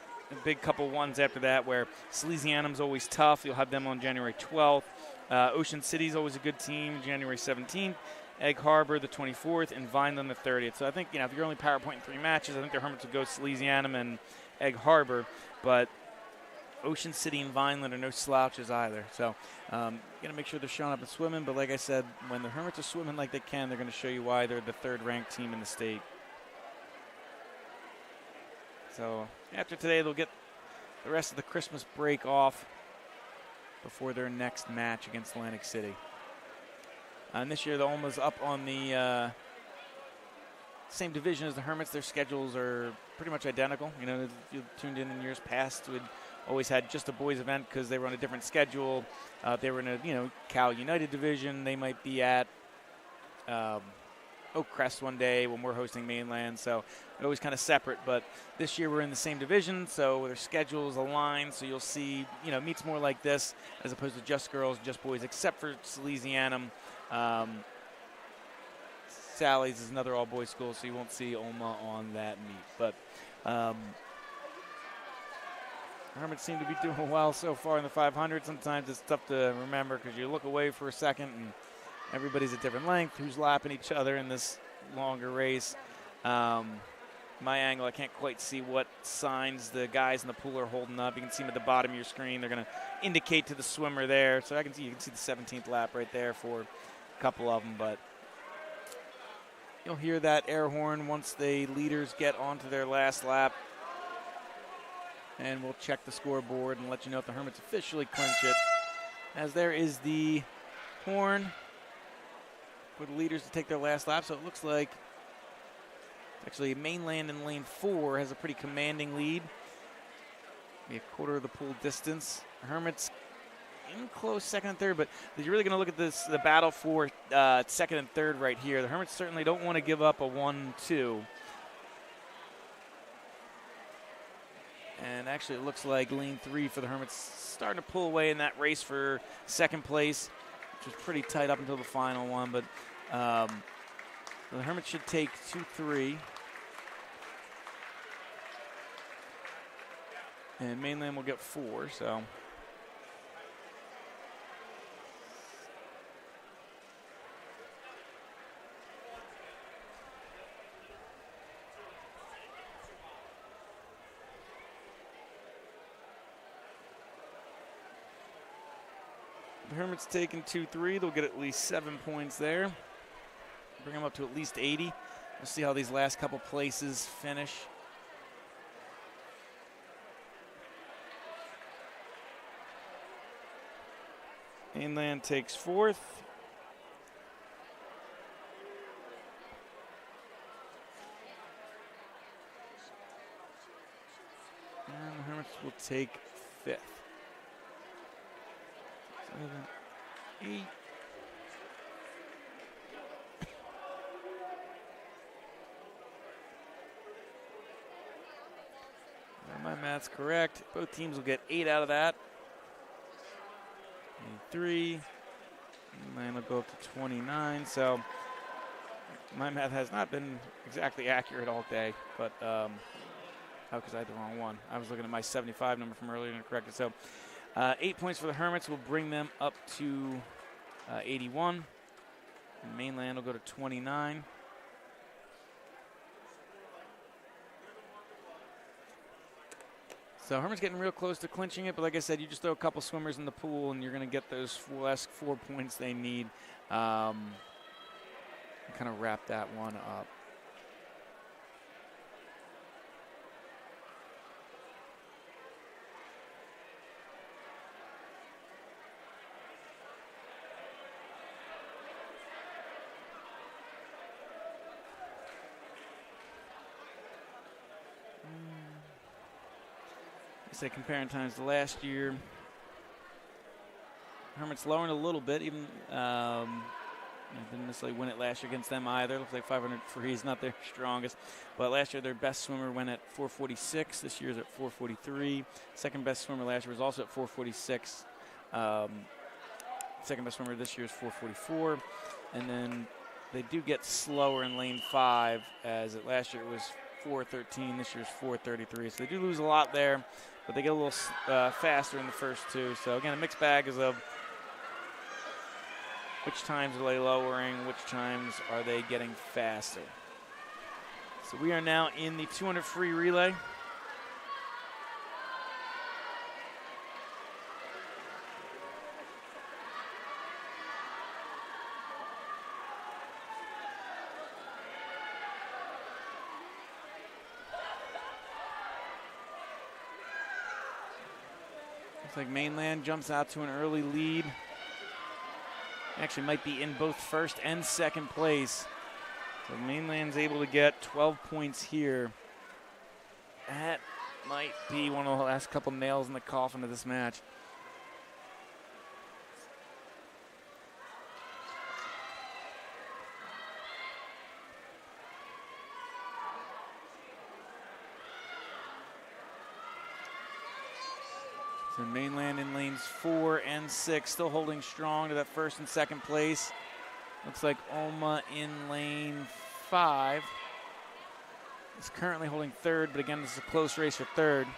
S1: big couple ones after that where Salesianum's always tough. You'll have them on January 12th. Ocean City's always a good team, January 17th. Egg Harbor the 24th, and Vineland the 30th. So I think, if you're only PowerPoint 3 matches, I think the Hermits would go Salesianum and Egg Harbor. But Ocean City and Vineland are no slouches either. So got to make sure they're showing up and swimming. But like I said, when the Hermits are swimming like they can, they're going to show you why they're the 3rd-ranked team in the state. So after today, they'll get the rest of the Christmas break off before their next match against Atlantic City. And this year, the Oma's up on the same division as the Hermits. Their schedules are pretty much identical. If you tuned in years past, we'd always had just a boys event because they were on a different schedule. They were in a, Cal United division. They might be at Oak Crest one day when we're hosting Mainland. So they're always kind of separate. But this year, we're in the same division, so their schedules align. So you'll see, meets more like this as opposed to just girls, just boys, except for Salesianum. Sally's is another all-boys school, so you won't see Oma on that meet. But Hermits seem to be doing well so far in the 500. Sometimes it's tough to remember because you look away for a second and everybody's at different length. Who's lapping each other in this longer race? My angle, I can't quite see what signs the guys in the pool are holding up. You can see them at the bottom of your screen. They're going to indicate to the swimmer there. So you can see the 17th lap right there for a couple of them. But you'll hear that air horn once the leaders get onto their last lap. And we'll check the scoreboard and let you know if the Hermits officially clinch it. As there is the horn for the leaders to take their last lap. So it looks like actually Mainland in lane 4 has a pretty commanding lead. Be a quarter of the pool distance. Hermits in close second and third, but if you're really going to look at this, the battle for second and third right here, the Hermits certainly don't want to give up a 1-2. And actually, it looks like lane 3 for the Hermits starting to pull away in that race for second place, which was pretty tight up until the final one. But the Hermits should take 2-3. And Mainland will get 4, so. The Hermits taking 2-3. They'll get at least 7 points there. Bring them up to at least 80. We'll see how these last couple places finish. Mainland takes 4th. And the Hermits will take 5th. 7, 8. My math's correct. Both teams will get 8 out of that. 3. Mainland will go up to 29. So my math has not been exactly accurate all day, but because I had the wrong one. I was looking at my 75 number from earlier and corrected. So 8 points for the Hermits will bring them up to 81. And Mainland will go to 29. So Hermits getting real close to clinching it, but like I said, you just throw a couple swimmers in the pool and you're going to get those last 4 points they need. Kind of wrap that one up. Say comparing times to last year, Hermits lowering a little bit. Even didn't necessarily win it last year against them either. Looks like 500 free is not their strongest, but last year their best swimmer went at 446. This year's at 443. Second best swimmer last year was also at 446. Second best swimmer this year is 444, and then they do get slower in lane 5, as last year it was 413. This year's 433. So they do lose a lot there, but they get a little faster in the first 2. So again, a mixed bag is of which times are they lowering, which times are they getting faster. So we are now in the 200 free relay. Looks like Mainland jumps out to an early lead. Actually might be in both first and second place. So Mainland's able to get 12 points here. That might be one of the last couple nails in the coffin of this match. So Mainland in lanes 4 and 6, still holding strong to that first and second place. Looks like Oma in lane 5 is currently holding third, but again, this is a close race for third.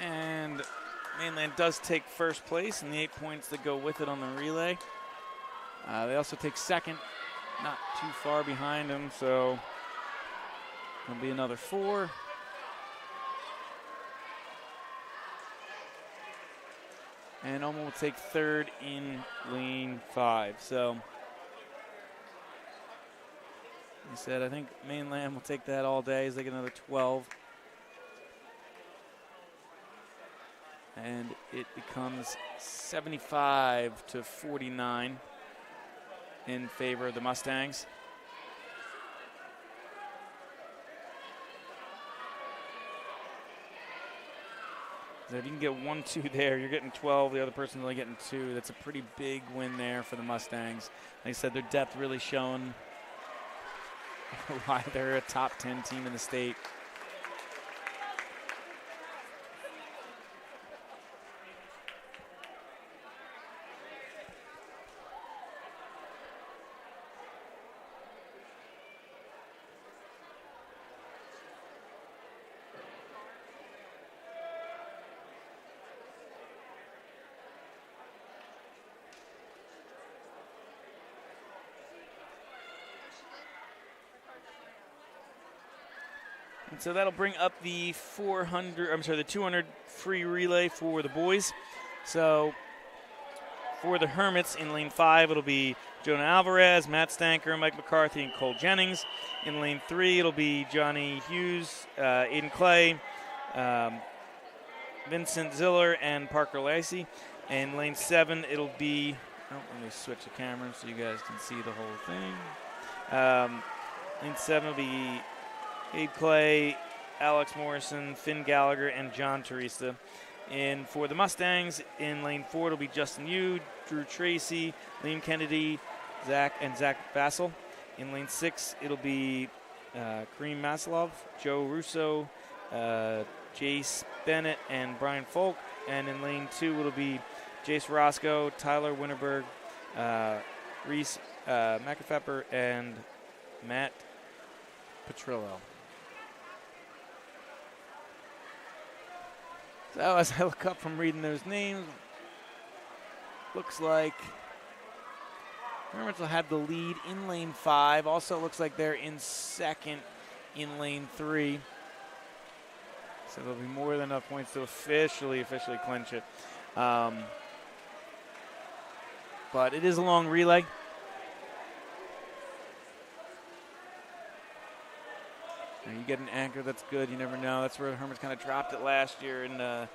S1: And Mainland does take first place and the 8 points that go with it on the relay. They also take second, not too far behind them, so it'll be another 4. And Oma will take third in lane 5. So, he said, I think Mainland will take that all day as they get another 12. And it becomes 75-49 in favor of the Mustangs. So if you can get 1-2 there, you're getting 12. The other person's only getting 2. That's a pretty big win there for the Mustangs. Like I said, their depth really showing why they're a top 10 team in the state. And so that'll bring up the 200 free relay for the boys. So for the Hermits in lane 5, it'll be Jonah Alvarez, Matt Stanker, Mike McCarthy, and Cole Jennings. In lane 3, it'll be Johnny Hughes, Aiden Clay, Vincent Ziller, and Parker Lacey. In lane 7, it'll be, let me switch the camera so you guys can see the whole thing. Lane 7 will be Abe Clay, Alex Morrison, Finn Gallagher, and John Teresa. And for the Mustangs, in lane 4, it'll be Justin Yu, Drew Tracy, Liam Kennedy, Zach Vassell. In lane 6, it'll be Kareem Maslov, Joe Russo, Jace Bennett, and Brian Folk. And in lane 2, it'll be Jace Roscoe, Tyler Winterberg, Reese McAfepper, and Matt Petrillo. So as I look up from reading those names, looks like Hermits will have the lead in lane 5. Also looks like they're in second in lane 3. So there'll be more than enough points to officially clinch it. But it is a long relay. And you get an anchor that's good, you never know. That's where the Hermits kind of dropped it last year in the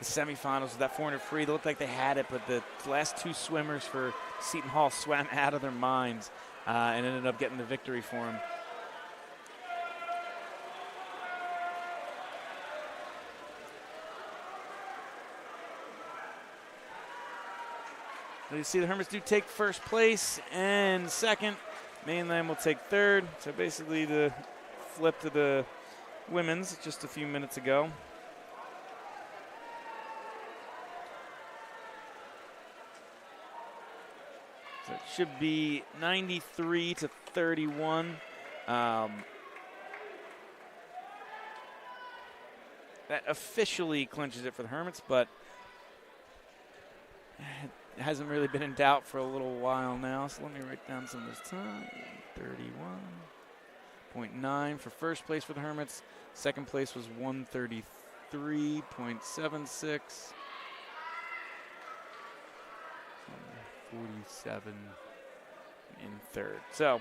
S1: semifinals with that 400 free. They looked like they had it, but the last 2 swimmers for Seton Hall swam out of their minds and ended up getting the victory for them. So you see the Hermits do take first place and second. Mainland will take third. So basically the flip to the women's just a few minutes ago. So it should be 93-31. That officially clinches it for the Hermits, but it hasn't really been in doubt for a little while now. So let me write down some of this time. 31.9 for first place for the Hermits. Second place was 133.76. 47 in third. So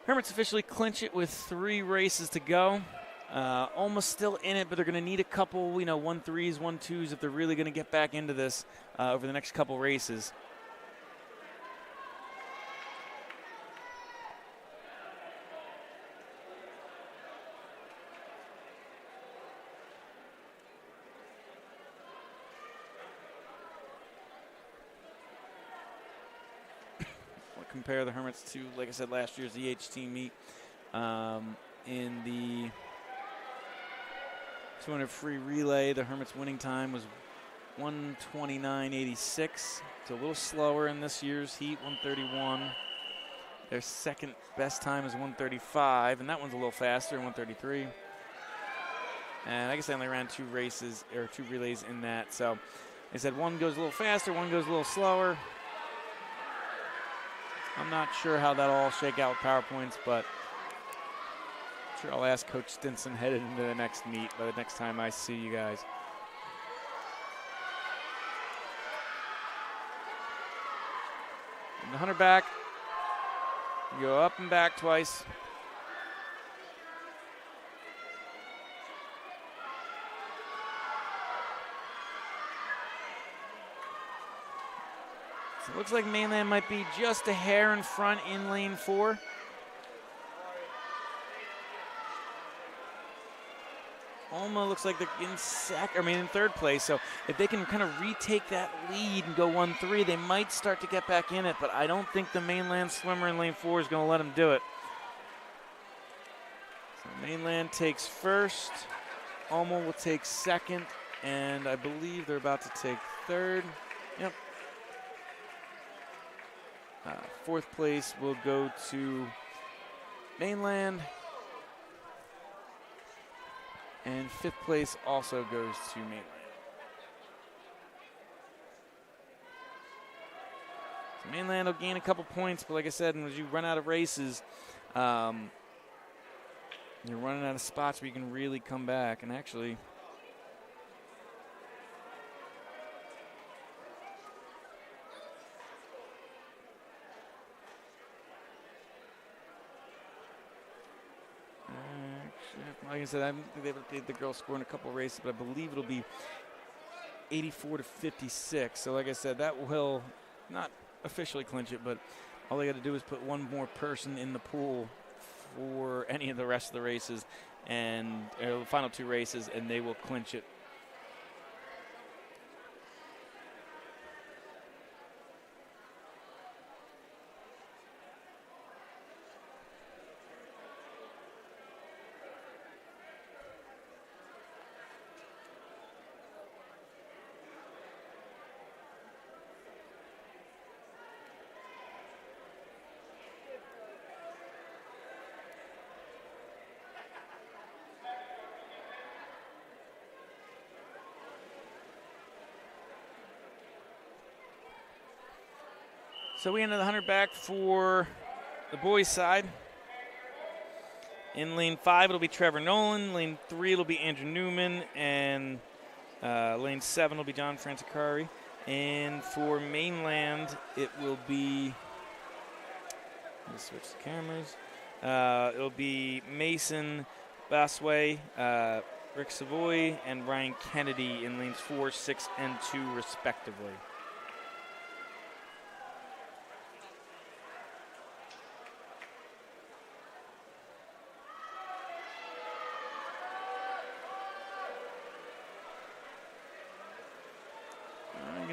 S1: Hermits officially clinch it with 3 races to go. Almost still in it, but they're going to need a couple, 1-3s, 1-2s if they're really going to get back into this over the next couple races. Compare the Hermits to, like I said, last year's EHT meet. In the 200 free relay, the Hermits winning time was 1:29.86. So a little slower in this year's heat, 1:31. Their second best time is 1:35, and that one's a little faster, 1:33. And I guess they only ran 2 races or 2 relays in that. So they said one goes a little faster, one goes a little slower. I'm not sure how that'll all shake out with PowerPoints, but I'm sure I'll ask Coach Stinson headed into the next meet by the next time I see you guys. The 100 back. You go up and back twice. So it looks like Mainland might be just a hair in front in lane 4. Alma looks like they're in third place. So if they can kind of retake that lead and go 1-3, they might start to get back in it. But I don't think the Mainland swimmer in lane 4 is going to let them do it. So Mainland takes first. Alma will take second. And I believe they're about to take third. Yep. Fourth place will go to Mainland. And fifth place also goes to Mainland. So Mainland will gain a couple points, but like I said, as you run out of races, you're running out of spots where you can really come back. And actually, like I said, I haven't been able to get the girls score in a couple races, but I believe it'll be 84-56. So like I said, that will not officially clinch it, but all they got to do is put one more person in the pool for any of the rest of the races and the final 2 races, and they will clinch it. So we enter the 100 back for the boys' side. In lane 5, it'll be Trevor Nolan. Lane 3, it'll be Andrew Newman. And lane 7 will be John Francicari. And for Mainland, it will be, let me switch the cameras. It'll be Mason Basway, Rick Savoy, and Ryan Kennedy in lanes 4, 6, and 2, respectively.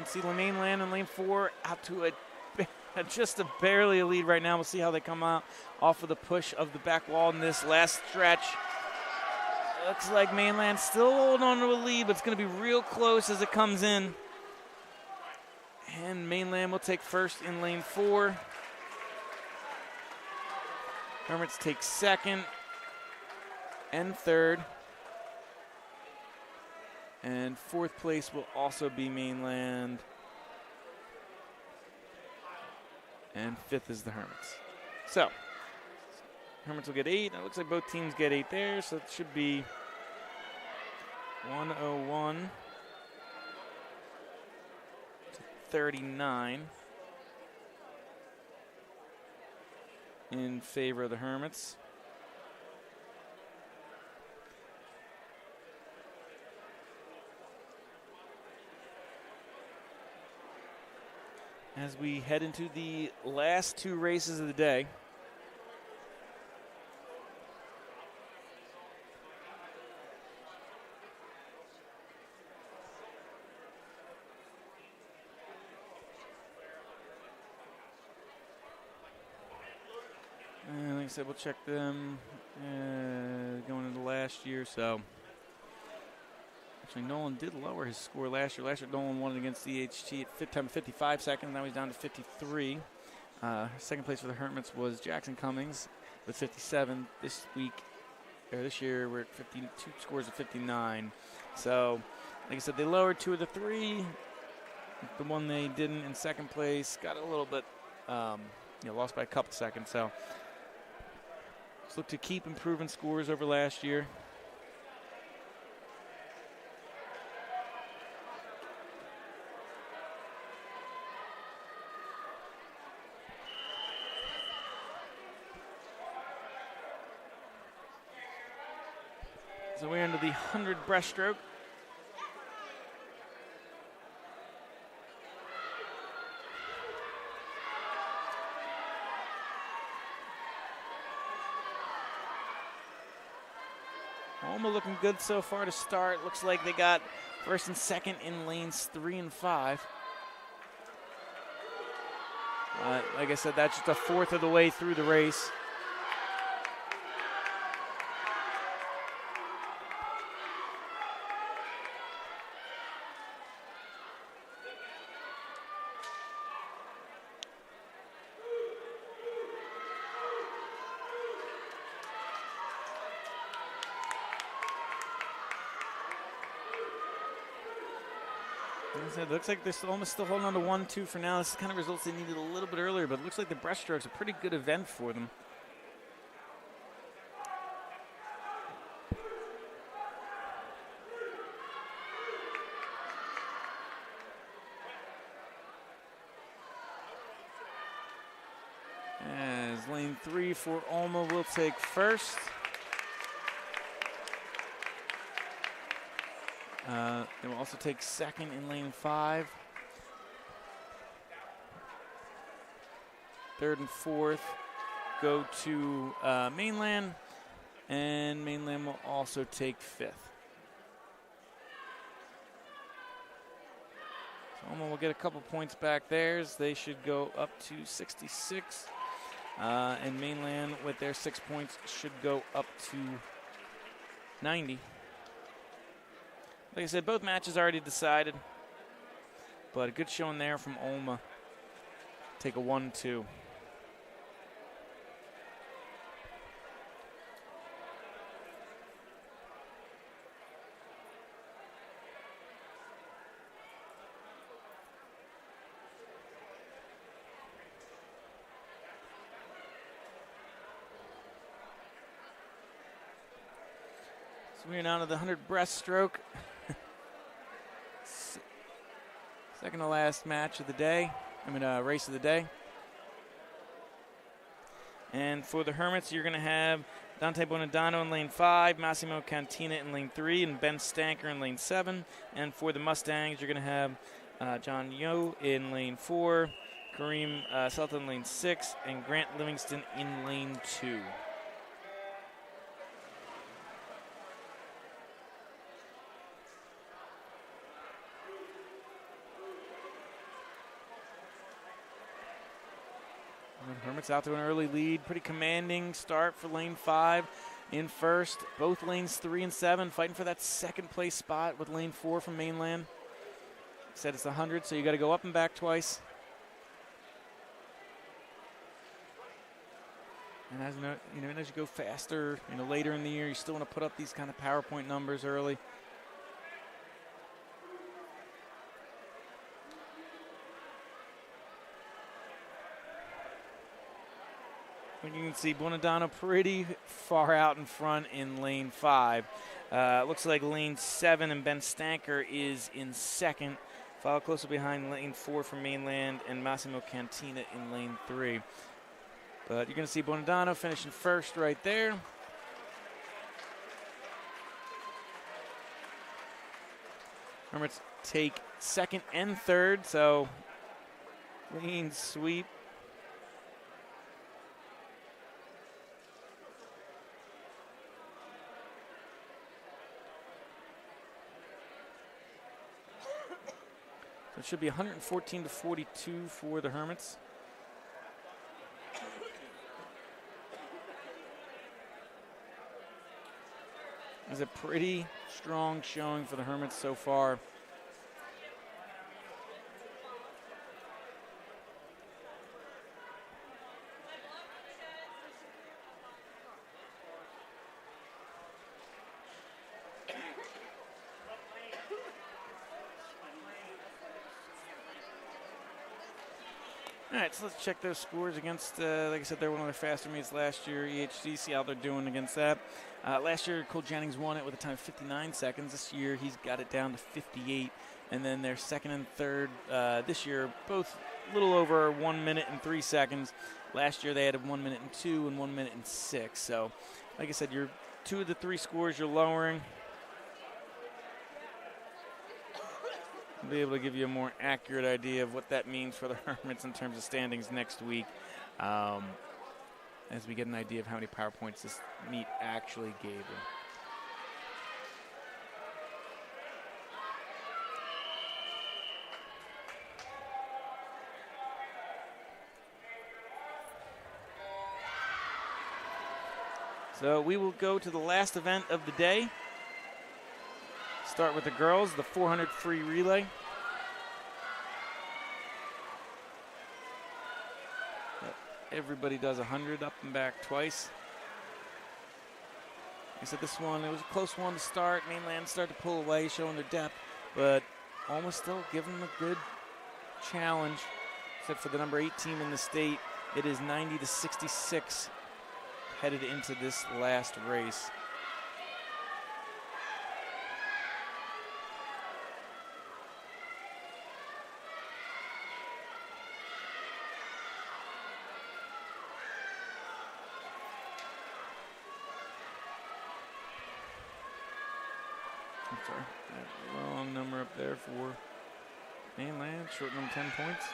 S1: See Mainland in lane 4 out to just barely a lead right now. We'll see how they come out off of the push of the back wall in this last stretch. Looks like Mainland still holding on to a lead, but it's going to be real close as it comes in. And Mainland will take first in lane 4. Hermits take second and third. And fourth place will also be Mainland. And fifth is the Hermits. So, Hermits will get 8. It looks like both teams get 8 there, so it should be 101 to 39 in favor of the Hermits. As we head into the last 2 races of the day. And like I said, we'll check them going into last year. So actually, Nolan did lower his score last year. Last year, Nolan won against the HT at time 55 seconds. Now he's down to 53. Second place for the Hermits was Jackson Cummings with 57. This year, we're at 52 scores of 59. So, like I said, they lowered 2 of the 3. The one they didn't in second place got a little bit, lost by a couple seconds. So, let's look to keep improving scores over last year. So we're into the 100 breaststroke. Alma looking good so far to start. Looks like they got first and second in lanes 3 and 5. Like I said, that's just a fourth of the way through the race. It looks like they're almost still holding on to 1-2 for now. This is the kind of results they needed a little bit earlier, but it looks like the breaststroke's a pretty good event for them. As lane 3 for Alma will take first. They will also take second in lane 5. Third and fourth go to Mainland, and Mainland will also take fifth. So Alma will get a couple points back theirs. They should go up to 66. And Mainland, with their 6 points, should go up to 90. Like I said, both matches already decided, but a good showing there from Alma. Take a 1-2. So we're now to the 100 breaststroke. Second to last match of the day. Race of the day. And for the Hermits, you're going to have Dante Bonadano in lane 5, Massimo Cantina in lane 3, and Ben Stanker in lane 7. And for the Mustangs, you're going to have John Yo in lane 4, Kareem Selta in lane 6, and Grant Livingston in lane 2. Hermits out to an early lead. Pretty commanding start for lane 5 in first. Both lanes 3 and 7 fighting for that second place spot with lane 4 from Mainland. Said it's 100, so you got to go up and back twice. And as you go faster, later in the year, you still want to put up these kind of PowerPoint numbers early. You can see Bonadano pretty far out in front in lane 5. Looks like lane 7 and Ben Stanker is in second. Followed closely behind lane 4 from Mainland and Massimo Cantina in lane 3. But you're going to see Bonadano finishing first right there. Hermits take second and third, so clean sweep. So it should be 114 to 42 for the Hermits. It's a pretty strong showing for the Hermits so far. All right, so let's check those scores against, like I said, they're one of their faster meets last year, EHC, see how they're doing against that. Last year, Cole Jennings won it with a time of 59 seconds. This year, he's got it down to 58. And then their second and third this year, both a little over 1 minute and 3 seconds. Last year, they had 1 minute and 2 and 1 minute and 6. So, like I said, you're 2 of the 3 scores you're lowering. I'll be able to give you a more accurate idea of what that means for the Hermits in terms of standings next week, as we get an idea of how many power points this meet actually gave them. So we will go to the last event of the day. Start with the girls, the 400 free relay. Everybody does 100 up and back twice. Like I said, this one, it was a close one to start. Mainland started to pull away, showing their depth, but almost still giving them a good challenge. Except for the number 8 team in the state, it is 90-66 headed into this last race. I'm sorry, wrong number up there for Mainland, short number 10 points.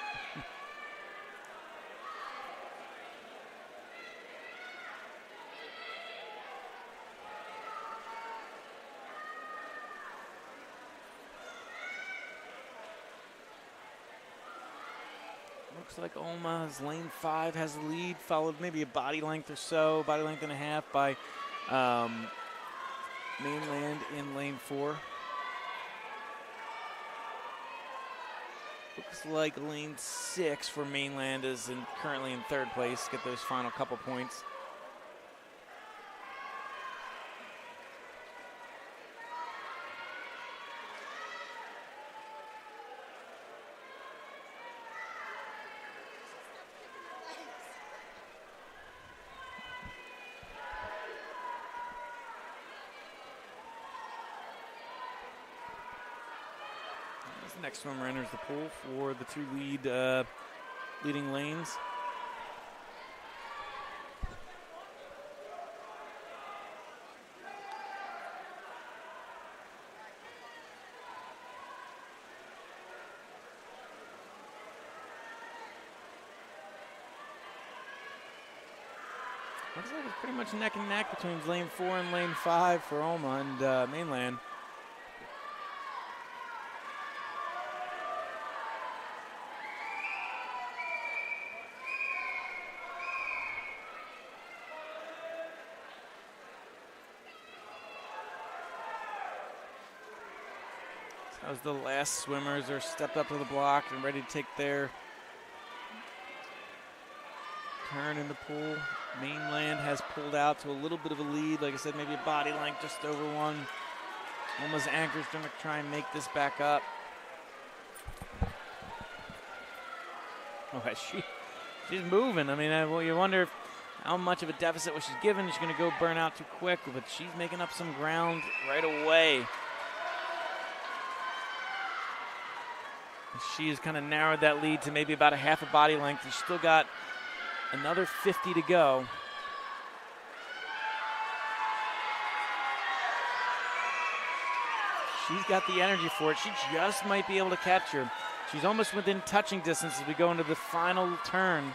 S1: Looks like Oma's lane 5 has the lead, followed maybe a body length or so, body length and a half by Mainland in lane 4. Looks like lane 6 for Mainland is currently in 3rd place. Get those final couple points. Next swimmer enters the pool for the 2 leading lanes. Looks like it's pretty much neck and neck between lane 4 and lane 5 for Oma and Mainland. As the last swimmers are stepped up to the block and ready to take their turn in the pool. Mainland has pulled out to a little bit of a lead. Like I said, maybe a body length just over 1. Oma's anchor's going to try and make this back up. Oh, she's moving. I mean, well, you wonder how much of a deficit was she's given. She's going to go burn out too quick, but she's making up some ground right away. She has kind of narrowed that lead to maybe about a half a body length. She's still got another 50 to go. She's got the energy for it. She just might be able to catch her. She's almost within touching distance as we go into the final turn.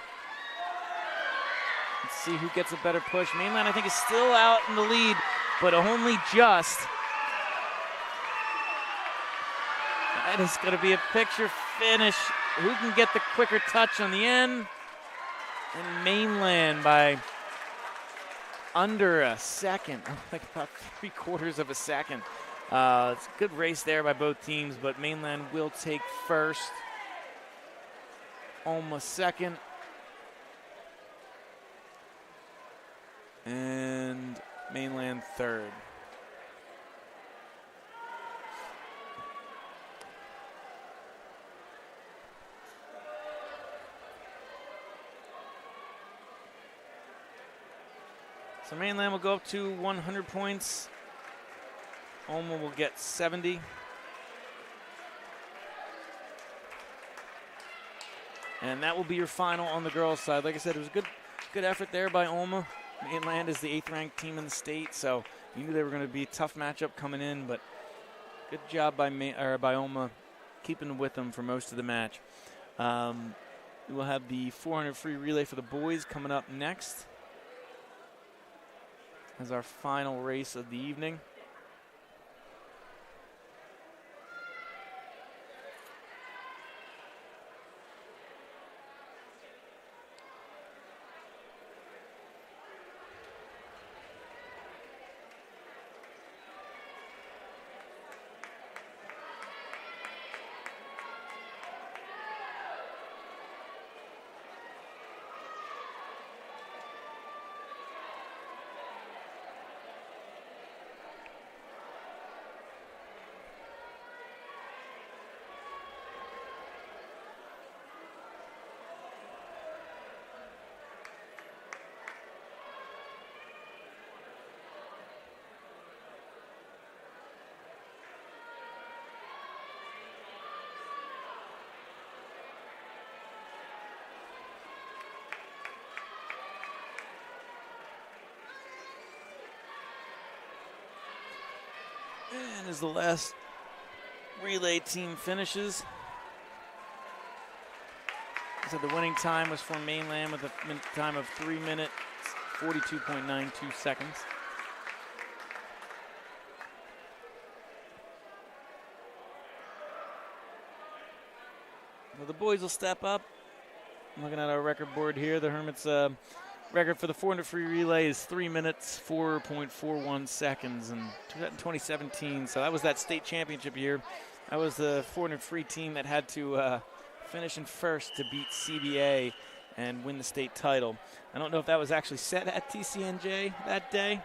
S1: Let's see who gets a better push. Mainland, I think, is still out in the lead, but only just. That is going to be a picture finish. Who can get the quicker touch on the end? And Mainland by under a second, like about 3/4 of a second. It's a good race there by both teams, but Mainland will take first. Almost second. And Mainland third. So Mainland will go up to 100 points. Oma will get 70. And that will be your final on the girls' side. Like I said, it was a good effort there by Oma. Mainland is the 8th ranked team in the state, so You knew they were going to be a tough matchup coming in, but good job by Oma keeping with them for most of the match. We will have the 400 free relay for the boys coming up next as our final race of the evening. And as the last relay team finishes, so the winning time was for Mainland with a time of 3 minutes, 42.92 seconds. So the boys will step up. I'm looking at our record board here. The Hermits record for the 400 free relay is 3 minutes, 4.41 seconds in 2017. So that was that state championship year. That was the 400 free team that had to finish in first to beat CBA and win the state title. I don't know if that was actually set at TCNJ that day,